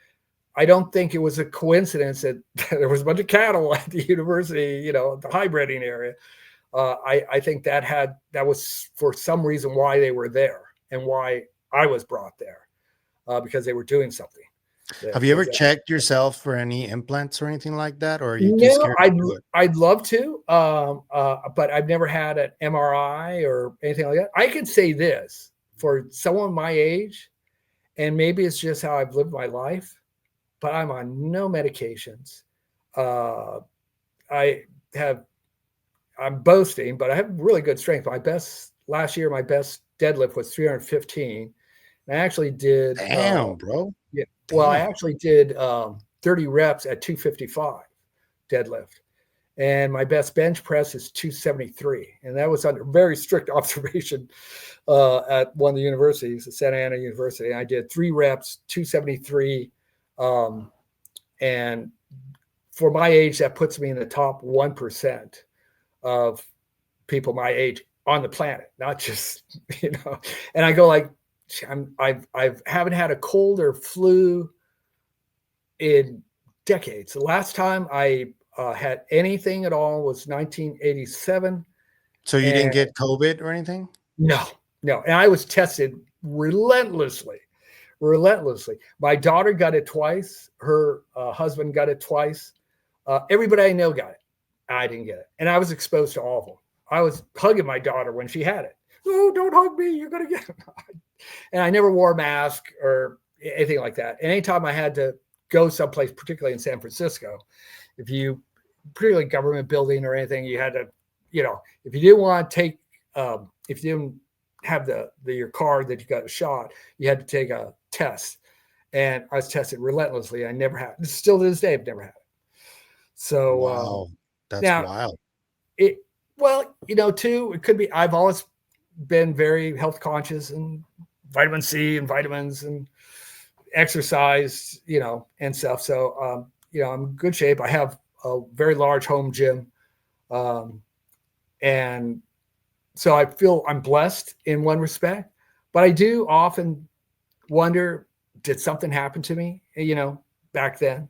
I don't think it was a coincidence that there was a bunch of cattle at the university, the hybriding area. I think that was for some reason why they were there and why I was brought there, because they were doing something. Have you ever checked yourself for any implants or anything like that, or are you too scared to do it? I'd love to, but I've never had an MRI or anything like that. I could say this for someone my age, and maybe it's just how I've lived my life, but I'm on no medications. I'm boasting, but I have really good strength. Last year, my best deadlift was 315. And I actually did. Damn, bro. Yeah. Damn. Well, I actually did 30 reps at 255 deadlift. And my best bench press is 273. And that was under very strict observation at one of the universities, at Santa Ana University. And I did 3 reps, 273. And for my age, that puts me in the top 1% of people my age on the planet, not just, and I go like, I haven't had a cold or flu in decades. The last time I had anything at all was 1987. So you didn't get COVID or anything? No. And I was tested relentlessly. My daughter got it twice. Her husband got it twice. Everybody I know got it. I didn't get it. And I was exposed to all of them. I was hugging my daughter when she had it. Oh, don't hug me. You're going to get it. And I never wore a mask or anything like that. And anytime I had to go someplace, particularly in San Francisco, particularly government building or anything, you had to, if you didn't want to take, if you didn't have your card that you got a shot, you had to take a test. And I was tested relentlessly. I never had, still to this day, I've never had it. So, wow, that's now, wild. Too, it could be, I've always been very health conscious, and vitamin C and vitamins and exercise, and stuff. So, I'm in good shape. I have a very large home gym. And so I feel I'm blessed in one respect, but I do often wonder, did something happen to me, back then?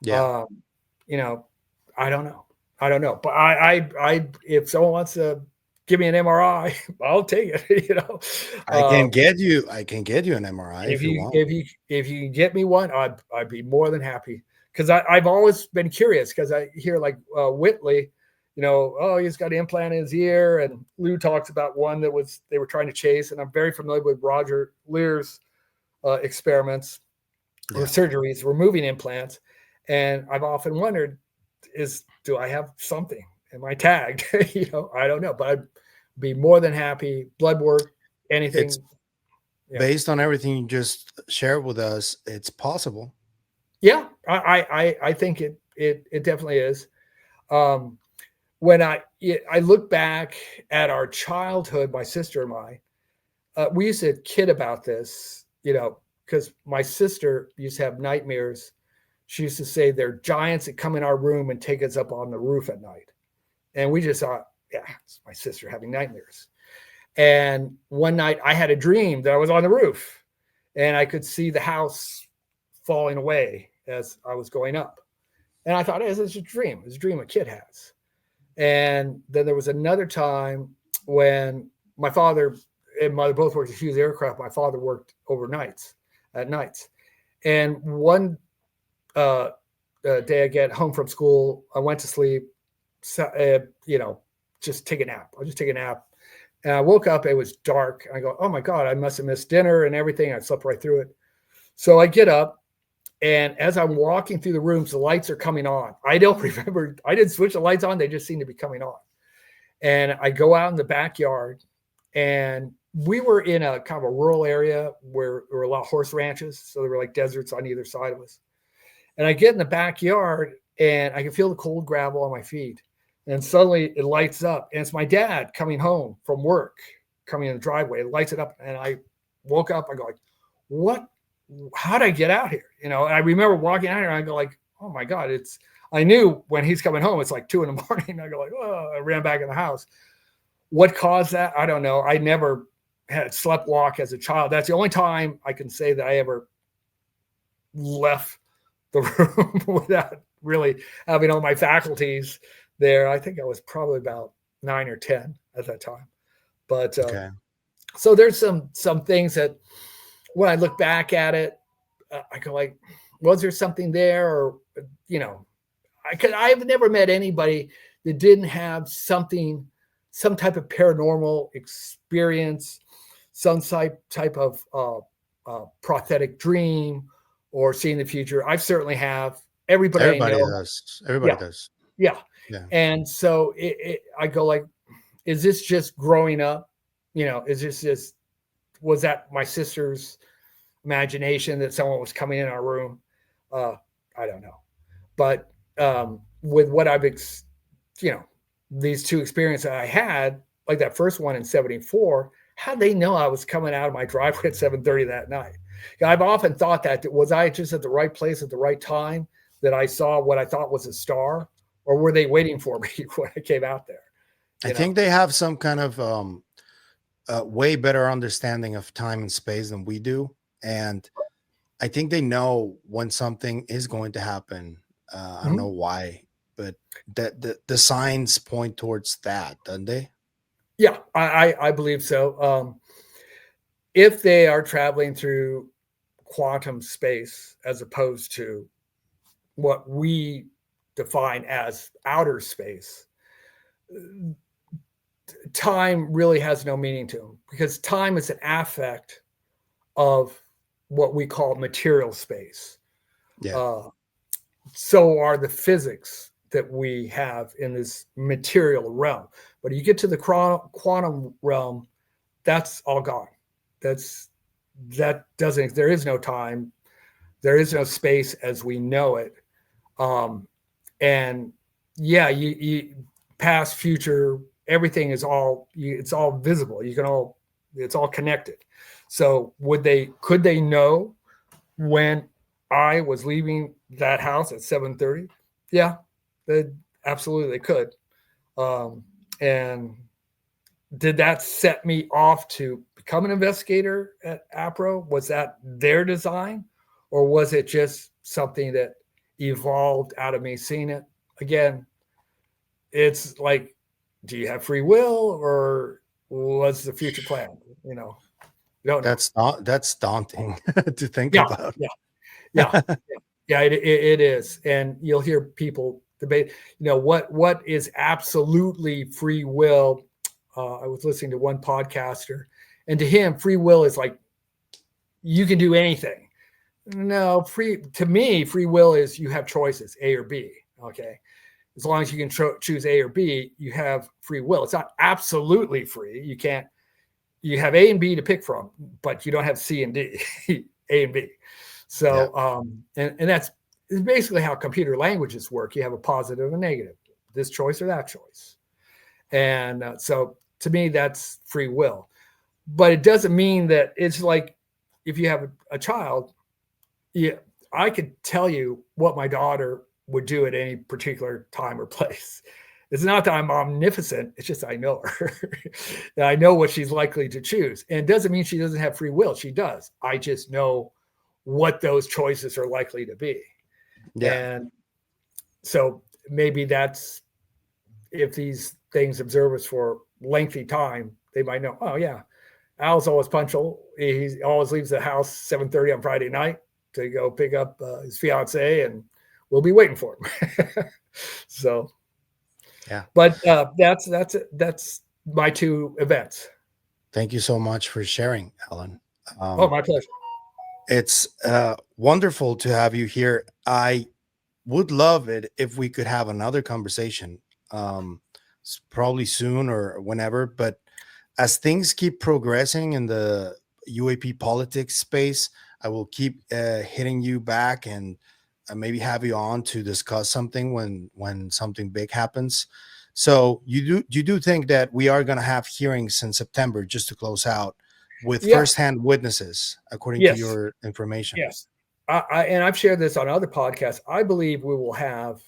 Yeah. I don't know. But I if someone wants to give me an MRI, I'll take it. I can get you an MRI if you want. If you can get me one, I'd be more than happy, because I've always been curious, because I hear like Whitley, he's got an implant in his ear, and Lou talks about one that they were trying to chase, and I'm very familiar with Roger Lear's experiments or surgeries, removing implants, and I've often wondered, do I have something? Am I tagged? I don't know, but I'd be more than happy. Blood work, anything. It's based on everything you just shared with us. It's possible. Yeah, I think it definitely is. When I look back at our childhood, my sister and I, we used to kid about this, because my sister used to have nightmares. She used to say they're giants that come in our room and take us up on the roof at night. And we just thought, yeah, it's my sister having nightmares. And one night I had a dream that I was on the roof, and I could see the house falling away as I was going up. And I thought, hey, this is a dream. It's a dream a kid has. And then there was another time when my father and mother both worked at Hughes Aircraft. My father worked overnights at nights. And one day I get home from school, I went to sleep, just take a nap. I'll just take a nap. And I woke up, it was dark. I go, oh my God, I must have missed dinner and everything. I slept right through it. So I get up, and as I'm walking through the rooms, the lights are coming on. I don't remember, I didn't switch the lights on. They just seem to be coming on. And I go out in the backyard, and we were in a kind of a rural area where there were a lot of horse ranches. So there were like deserts on either side of us. And I get in the backyard, and I can feel the cold gravel on my feet. And suddenly it lights up, and it's my dad coming home from work, coming in the driveway. It lights it up, and I woke up. I go like, what? How did I get out here? And I remember walking out here, and I go like, oh my God, I knew when he's coming home, it's like 2 a.m. I go like, oh, I ran back in the house. What caused that? I don't know. I never had slept walk as a child. That's the only time I can say that I ever left the room without really having all my faculties there. I think I was probably about 9 or 10 at that time. But so there's some things that when I look back at it, I go like, was there something there? Or, I've never met anybody that didn't have some type of paranormal experience, some type of prophetic dream, or seeing the future. I certainly have. Everybody does. Everybody does. Yeah. And so I go like, is this just growing up? Is this just, was that my sister's imagination that someone was coming in our room? I don't know. But with what I've, these two experiences I had, like that first one in 1974, how'd they know I was coming out of my driveway at 7:30 that night? I've often thought that, was I just at the right place at the right time that I saw what I thought was a star, or were they waiting for me when I came out there? I think they have some kind of way better understanding of time and space than we do. And I think they know when something is going to happen. I don't know why, but the signs point towards that, don't they? Yeah, I believe so. If they are traveling through quantum space as opposed to what we define as outer space, time really has no meaning to them, because time is an affect of what we call material space. Yeah. So are the physics that we have in this material realm. But you get to the quantum realm, that's all gone. That doesn't. There is no time. There is no space as we know it. And yeah, you past, future, everything is it's all visible. It's all connected. So could they know when I was leaving that house at 7:30? Yeah, absolutely they could. And did that set me off to become an investigator at APRO? Was that their design, or was it just something that evolved out of me seeing it? Again, it's like, do you have free will, or what's the future plan? You don't know. That's daunting to think Yeah, about. yeah. It is. And you'll hear people debate, what is absolutely free will. I was listening to one podcaster, and to him, free will is like, you can do anything. No, to me, free will is you have choices, A or B. Okay. As long as you can choose A or B, you have free will. It's not absolutely free. You have A and B to pick from, but you don't have C and D, A and B. So, and that's basically how computer languages work. You have a positive and a negative, this choice or that choice. And so to me, that's free will. But it doesn't mean that it's like, if you have a child, I could tell you what my daughter would do at any particular time or place. It's not that I'm omnipotent. It's just I know her. I know what she's likely to choose. And it doesn't mean she doesn't have free will. She does. I just know what those choices are likely to be. Yeah. And so maybe that's, if these things observe us for lengthy time, they might know, oh yeah, Al's always punctual. He always leaves the house 7:30 on Friday night to go pick up his fiance, and we'll be waiting for him. So, yeah. But that's my two events. Thank you so much for sharing, Allan. My pleasure. It's wonderful to have you here. I would love it if we could have another conversation, probably soon or whenever. But as things keep progressing in the UAP politics space, I will keep hitting you back and maybe have you on to discuss something when something big happens. So you do think that we are going to have hearings in September, just to close out, with firsthand witnesses, according to your information? Yes. And I've shared this on other podcasts. I believe we will have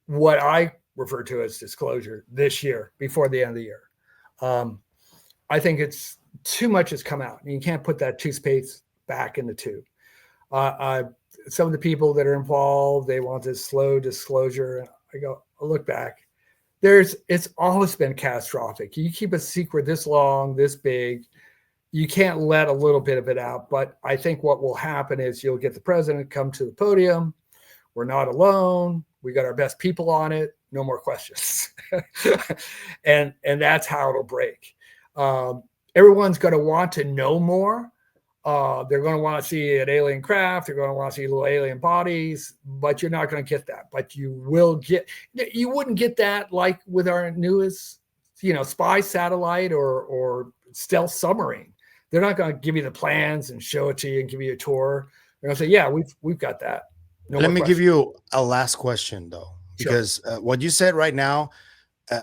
what I refer to as disclosure this year, before the end of the year. I think it's too much has come out. You can't put that toothpaste back in the tube. Some of the people that are involved, they want this slow disclosure. I look back. It's always been catastrophic. You keep a secret this long, this big, you can't let a little bit of it out. But I think what will happen is you'll get the president come to the podium. We're not alone. We got our best people on it. No more questions. and that's how it'll break. Everyone's going to want to know more. They're going to want to see an alien craft. They're going to want to see little alien bodies, but you're not going to get that. But you wouldn't get that like with our newest, spy satellite or stealth submarine. They're not going to give you the plans and show it to you and give you a tour. They're going to say, yeah, we've got that. Let me give you a last question, though, because what you said right now,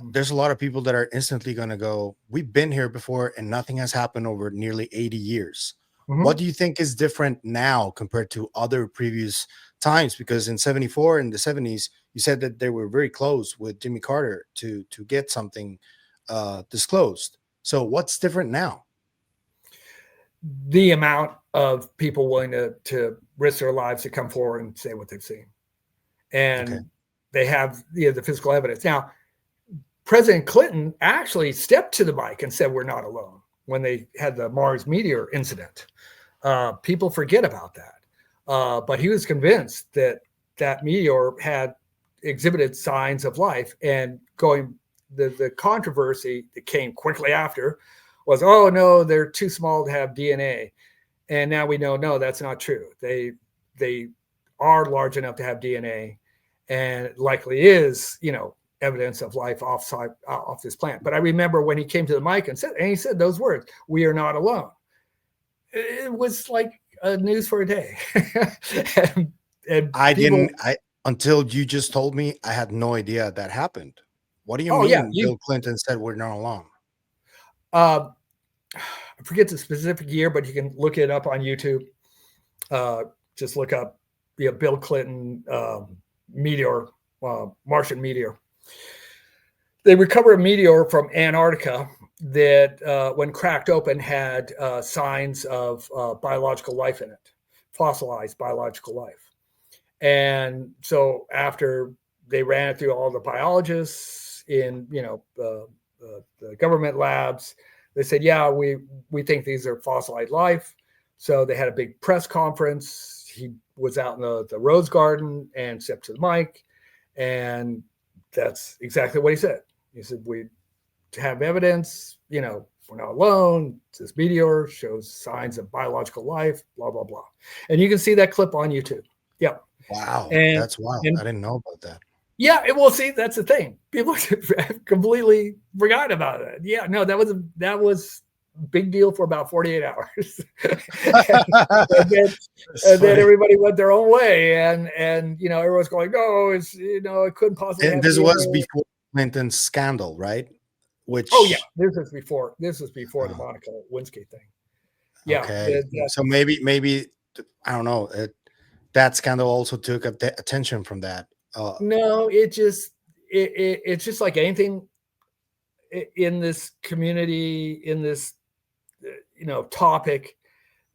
there's a lot of people that are instantly going to go, we've been here before and nothing has happened over nearly 80 years. Mm-hmm. What do you think is different now compared to other previous times? Because in 74, in the 70s, you said that they were very close with Jimmy Carter to get something disclosed. So what's different now? The amount of people willing to risk their lives to come forward and say what they've seen. And they have the physical evidence. Now, President Clinton actually stepped to the mic and said, we're not alone, when they had the Mars meteor incident. People forget about that. But he was convinced that meteor had exhibited signs of life. And the controversy that came quickly after was, oh, no, they're too small to have DNA. And now we know, no, that's not true. They are large enough to have DNA, and it likely is, evidence of life off this planet. But I remember when he came to the mic and he said those words, "We are not alone." It was like news for a day. and until you just told me, I had no idea that happened. What do you mean? Yeah, Bill Clinton said we're not alone? I forget the specific year, but you can look it up on YouTube. Just look up Bill Clinton meteor, Martian meteor. They recovered a meteor from Antarctica that, when cracked open, had signs of biological life in it, fossilized biological life. And so after they ran it through all the biologists in, the government labs, they said, yeah, we think these are fossilized life. So they had a big press conference. He was out in the Rose Garden and stepped to the mic. And that's exactly what he said. He said, we have evidence, we're not alone. This meteor shows signs of biological life, blah, blah, blah. And you can see that clip on YouTube. Yeah. Wow. And, that's wild. I didn't know about that. Yeah. Well, see, that's the thing. People completely forgot about it. Yeah. No, that was a big deal for about 48 hours. and then everybody went their own way. And everyone's going, no, it couldn't possibly happen. And this was before Clinton's scandal, right? Which this was before the Monica Lewinsky thing. Yeah. Okay. So maybe I don't know. That scandal also took attention from that. No, it's just like anything in this community, in this topic.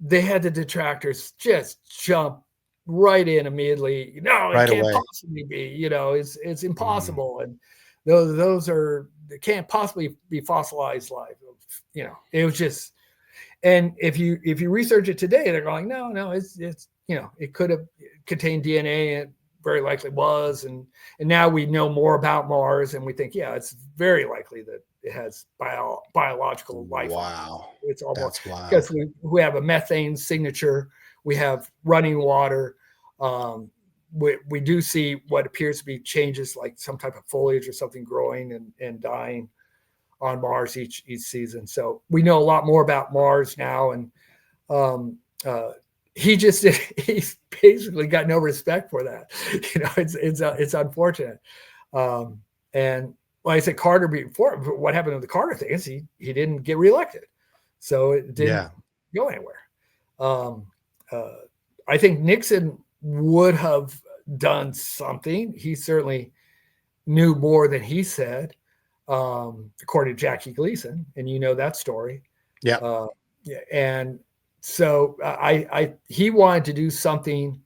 They had the detractors just jump right in immediately. No, it can't possibly be. It's impossible, and those it can't possibly be fossilized life. It was just, and if you research it today, they're going, no, it's it could have contained DNA. It very likely was, and now we know more about Mars, and we think, yeah, it's very likely that it has biological life. Wow, it's almost because we have a methane signature, we have running water. We do see what appears to be changes, like some type of foliage or something growing and dying on Mars each season. So we know a lot more about Mars now, and he's basically got no respect for that. It's unfortunate. And like I said, Carter before, what happened to the Carter thing is he didn't get reelected, so it didn't go anywhere. I think Nixon would have done something. He certainly knew more than he said, according to Jackie Gleason, and that story. Yeah. And so he wanted to do something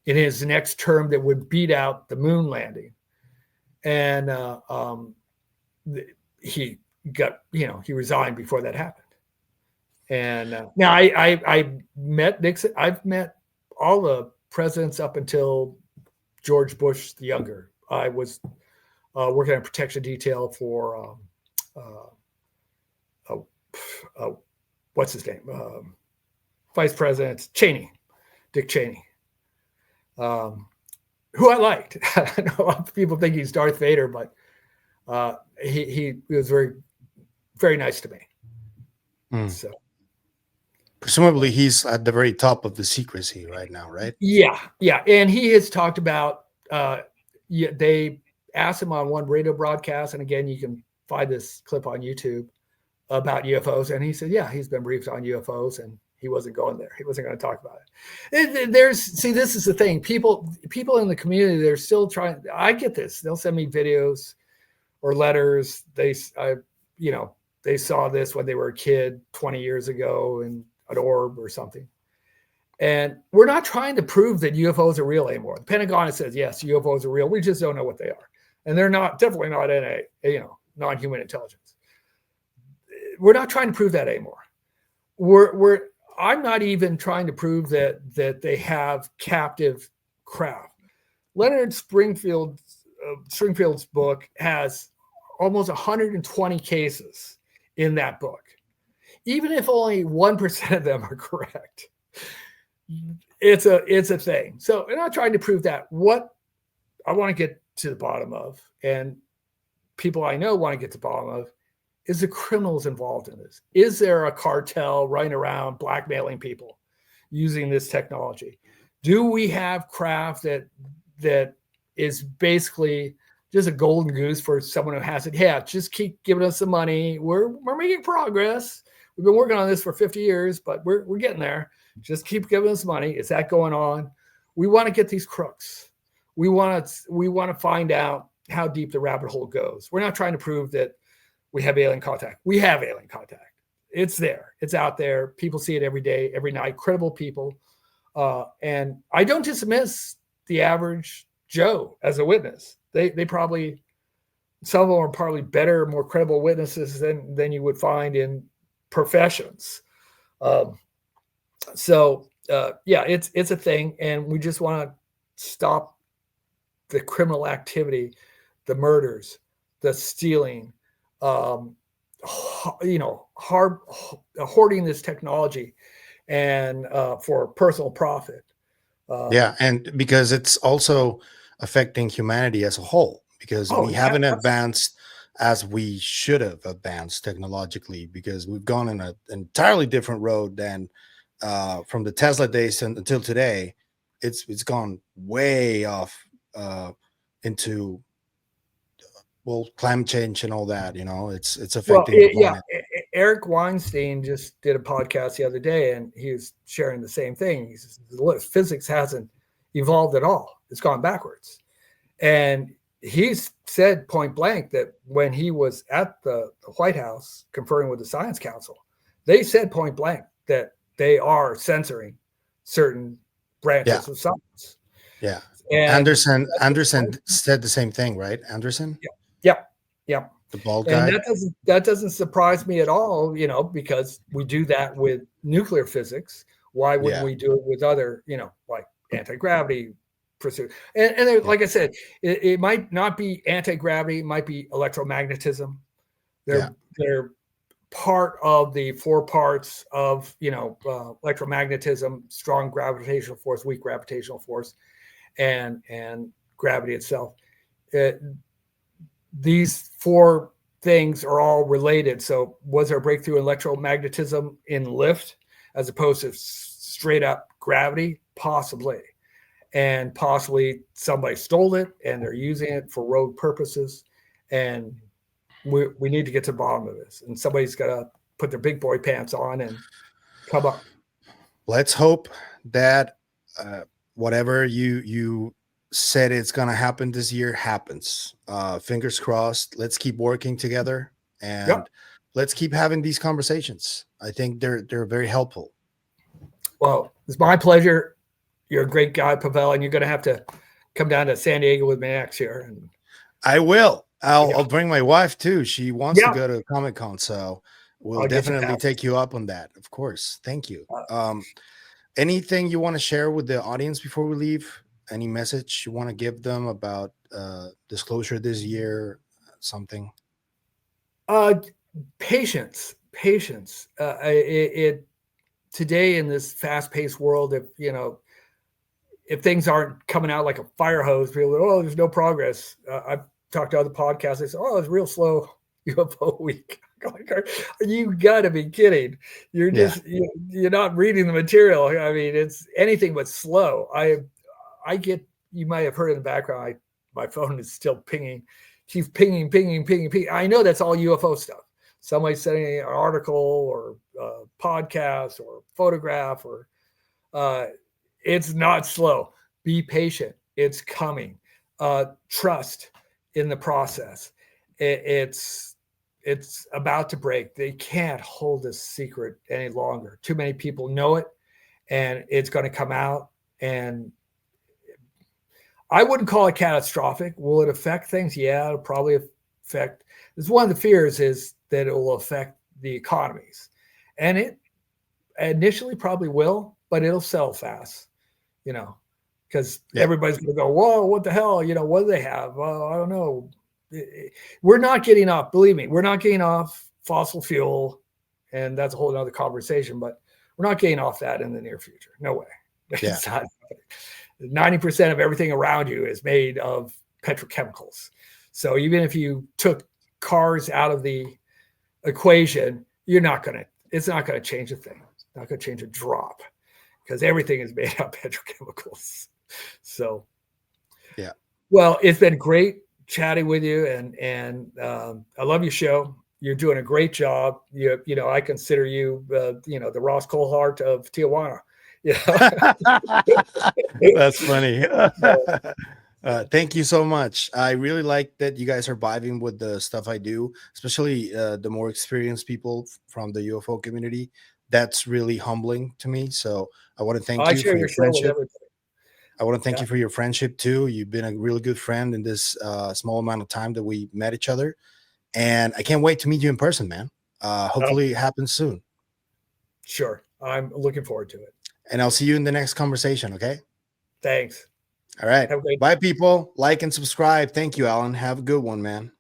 in his next term that would beat out the moon landing, and he got he resigned before that happened. And now I met Nixon. I've met all the presidents up until George Bush the younger. I was working on protection detail for what's his name, Vice President Cheney, Dick Cheney, who I liked. I know a lot of people think he's Darth Vader, but he was very, very nice to me. So presumably he's at the very top of the secrecy right now, right? Yeah. And he has talked about, they asked him on one radio broadcast, and again, you can find this clip on YouTube, about UFOs. And he said, yeah, he's been briefed on UFOs, and he wasn't going there. He wasn't going to talk about it. This is the thing. People in the community, they're still trying. I get this. They'll send me videos or letters. They saw this when they were a kid 20 years ago in an orb or something. And we're not trying to prove that UFOs are real anymore. The Pentagon says, yes, UFOs are real. We just don't know what they are. And they're definitely not non-human intelligence. We're not trying to prove that anymore. I'm not even trying to prove that they have captive craft. Leonard Stringfield's book has almost 120 cases in that book. Even if only 1% of them are correct, It's a thing. So I'm not trying to prove that. What I want to get to the bottom of, and people I know want to get to the bottom of, is the criminals involved in this. Is there a cartel running around blackmailing people using this technology? Do we have craft that is basically just a golden goose for someone who has it? Yeah, just keep giving us the money. We're making progress. We've been working on this for 50 years, but we're getting there. Just keep giving us money. Is that going on? We want to get these crooks. We want to find out how deep the rabbit hole goes. We're not trying to prove that we have alien contact. We have alien contact. It's there. It's out there. People see it every day, every night. Credible people. And I don't dismiss the average Joe as a witness. They probably, some of them are probably better, more credible witnesses than you would find in professions. Yeah, it's a thing, and we just want to stop the criminal activity, the murders, the stealing, hoarding this technology, and for personal profit. Yeah, and because it's also affecting humanity as a whole, because we haven't advanced as we should have advanced technologically, because we've gone in an entirely different road than from the Tesla days until today. It's gone way off into climate change and all that. It's affecting the planet. Eric Weinstein just did a podcast the other day, and he was sharing the same thing. He says, physics hasn't evolved at all. It's gone backwards. And he's said point blank that when he was at the White House conferring with the Science Council, they said point blank that they are censoring certain branches of science. Yeah. And Anderson said the same thing, right? Anderson? Yeah. The bald guy. And that doesn't surprise me at all, because we do that with nuclear physics. Why wouldn't we do it with other, like anti-gravity pursuit? And like I said, it might not be anti-gravity, it might be electromagnetism. They're part of the 4 parts of, electromagnetism: strong gravitational force, weak gravitational force, and gravity itself. These 4 things are all related. So was there a breakthrough in electromagnetism in lift as opposed to straight up gravity? Possibly. And possibly somebody stole it and they're using it for rogue purposes. And we need to get to the bottom of this. And somebody's got to put their big boy pants on and come up. Let's hope that whatever you said it's going to happen this year happens. Fingers crossed. Let's keep working together, and let's keep having these conversations. I think they're very helpful. Well, it's my pleasure. You're a great guy, Pavel, and you're going to have to come down to San Diego with me next year. And I will. I'll bring my wife too. She wants to go to Comic-Con, so we'll definitely take you up on that. Of course. Thank you. Anything you want to share with the audience before we leave? Any message you want to give them about disclosure this year? Something? Patience. Today in this fast-paced world, if things aren't coming out like a fire hose, people go, there's no progress. I've talked to other podcasts. They say, it's real slow UFO week. You gotta be kidding. You're just you're not reading the material. I mean, it's anything but slow. I get, you might have heard in the background, my phone is still pinging. Keeps pinging. I know that's all UFO stuff. Somebody's sending an article or a podcast or a photograph, or it's not slow. Be patient. It's coming. Trust in the process. It's about to break. They can't hold this secret any longer. Too many people know it, and it's going to come out. And I wouldn't call it catastrophic. Will it affect things? Yeah, it'll probably affect. This one of the fears is that it will affect the economies, and it initially probably will, but it'll sell fast, because everybody's going to go, whoa, what the hell? What do they have? I don't know. We're not getting off. Believe me, we're not getting off fossil fuel, and that's a whole other conversation. But We're not getting off that in the near future. No way. Yeah. 90% of everything around you is made of petrochemicals. So even if you took cars out of the equation, it's not going to change a thing. It's not going to change a drop because everything is made out of petrochemicals. So, yeah. Well, it's been great chatting with you, and I love your show. You're doing a great job. You know, I consider you, the Ross Coulthart of Tijuana. That's funny. Thank you so much. I really like that you guys are vibing with the stuff I do, especially the more experienced people from the UFO community. That's really humbling to me. So I want to thank you for your friendship. I want to thank you for your friendship too. You've been a really good friend in this small amount of time that we met each other. And I can't wait to meet you in person, man. Hopefully it happens soon. Sure. I'm looking forward to it. And I'll see you in the next conversation, okay? Thanks. All right. Bye, people. Like and subscribe. Thank you, Allan. Have a good one, man.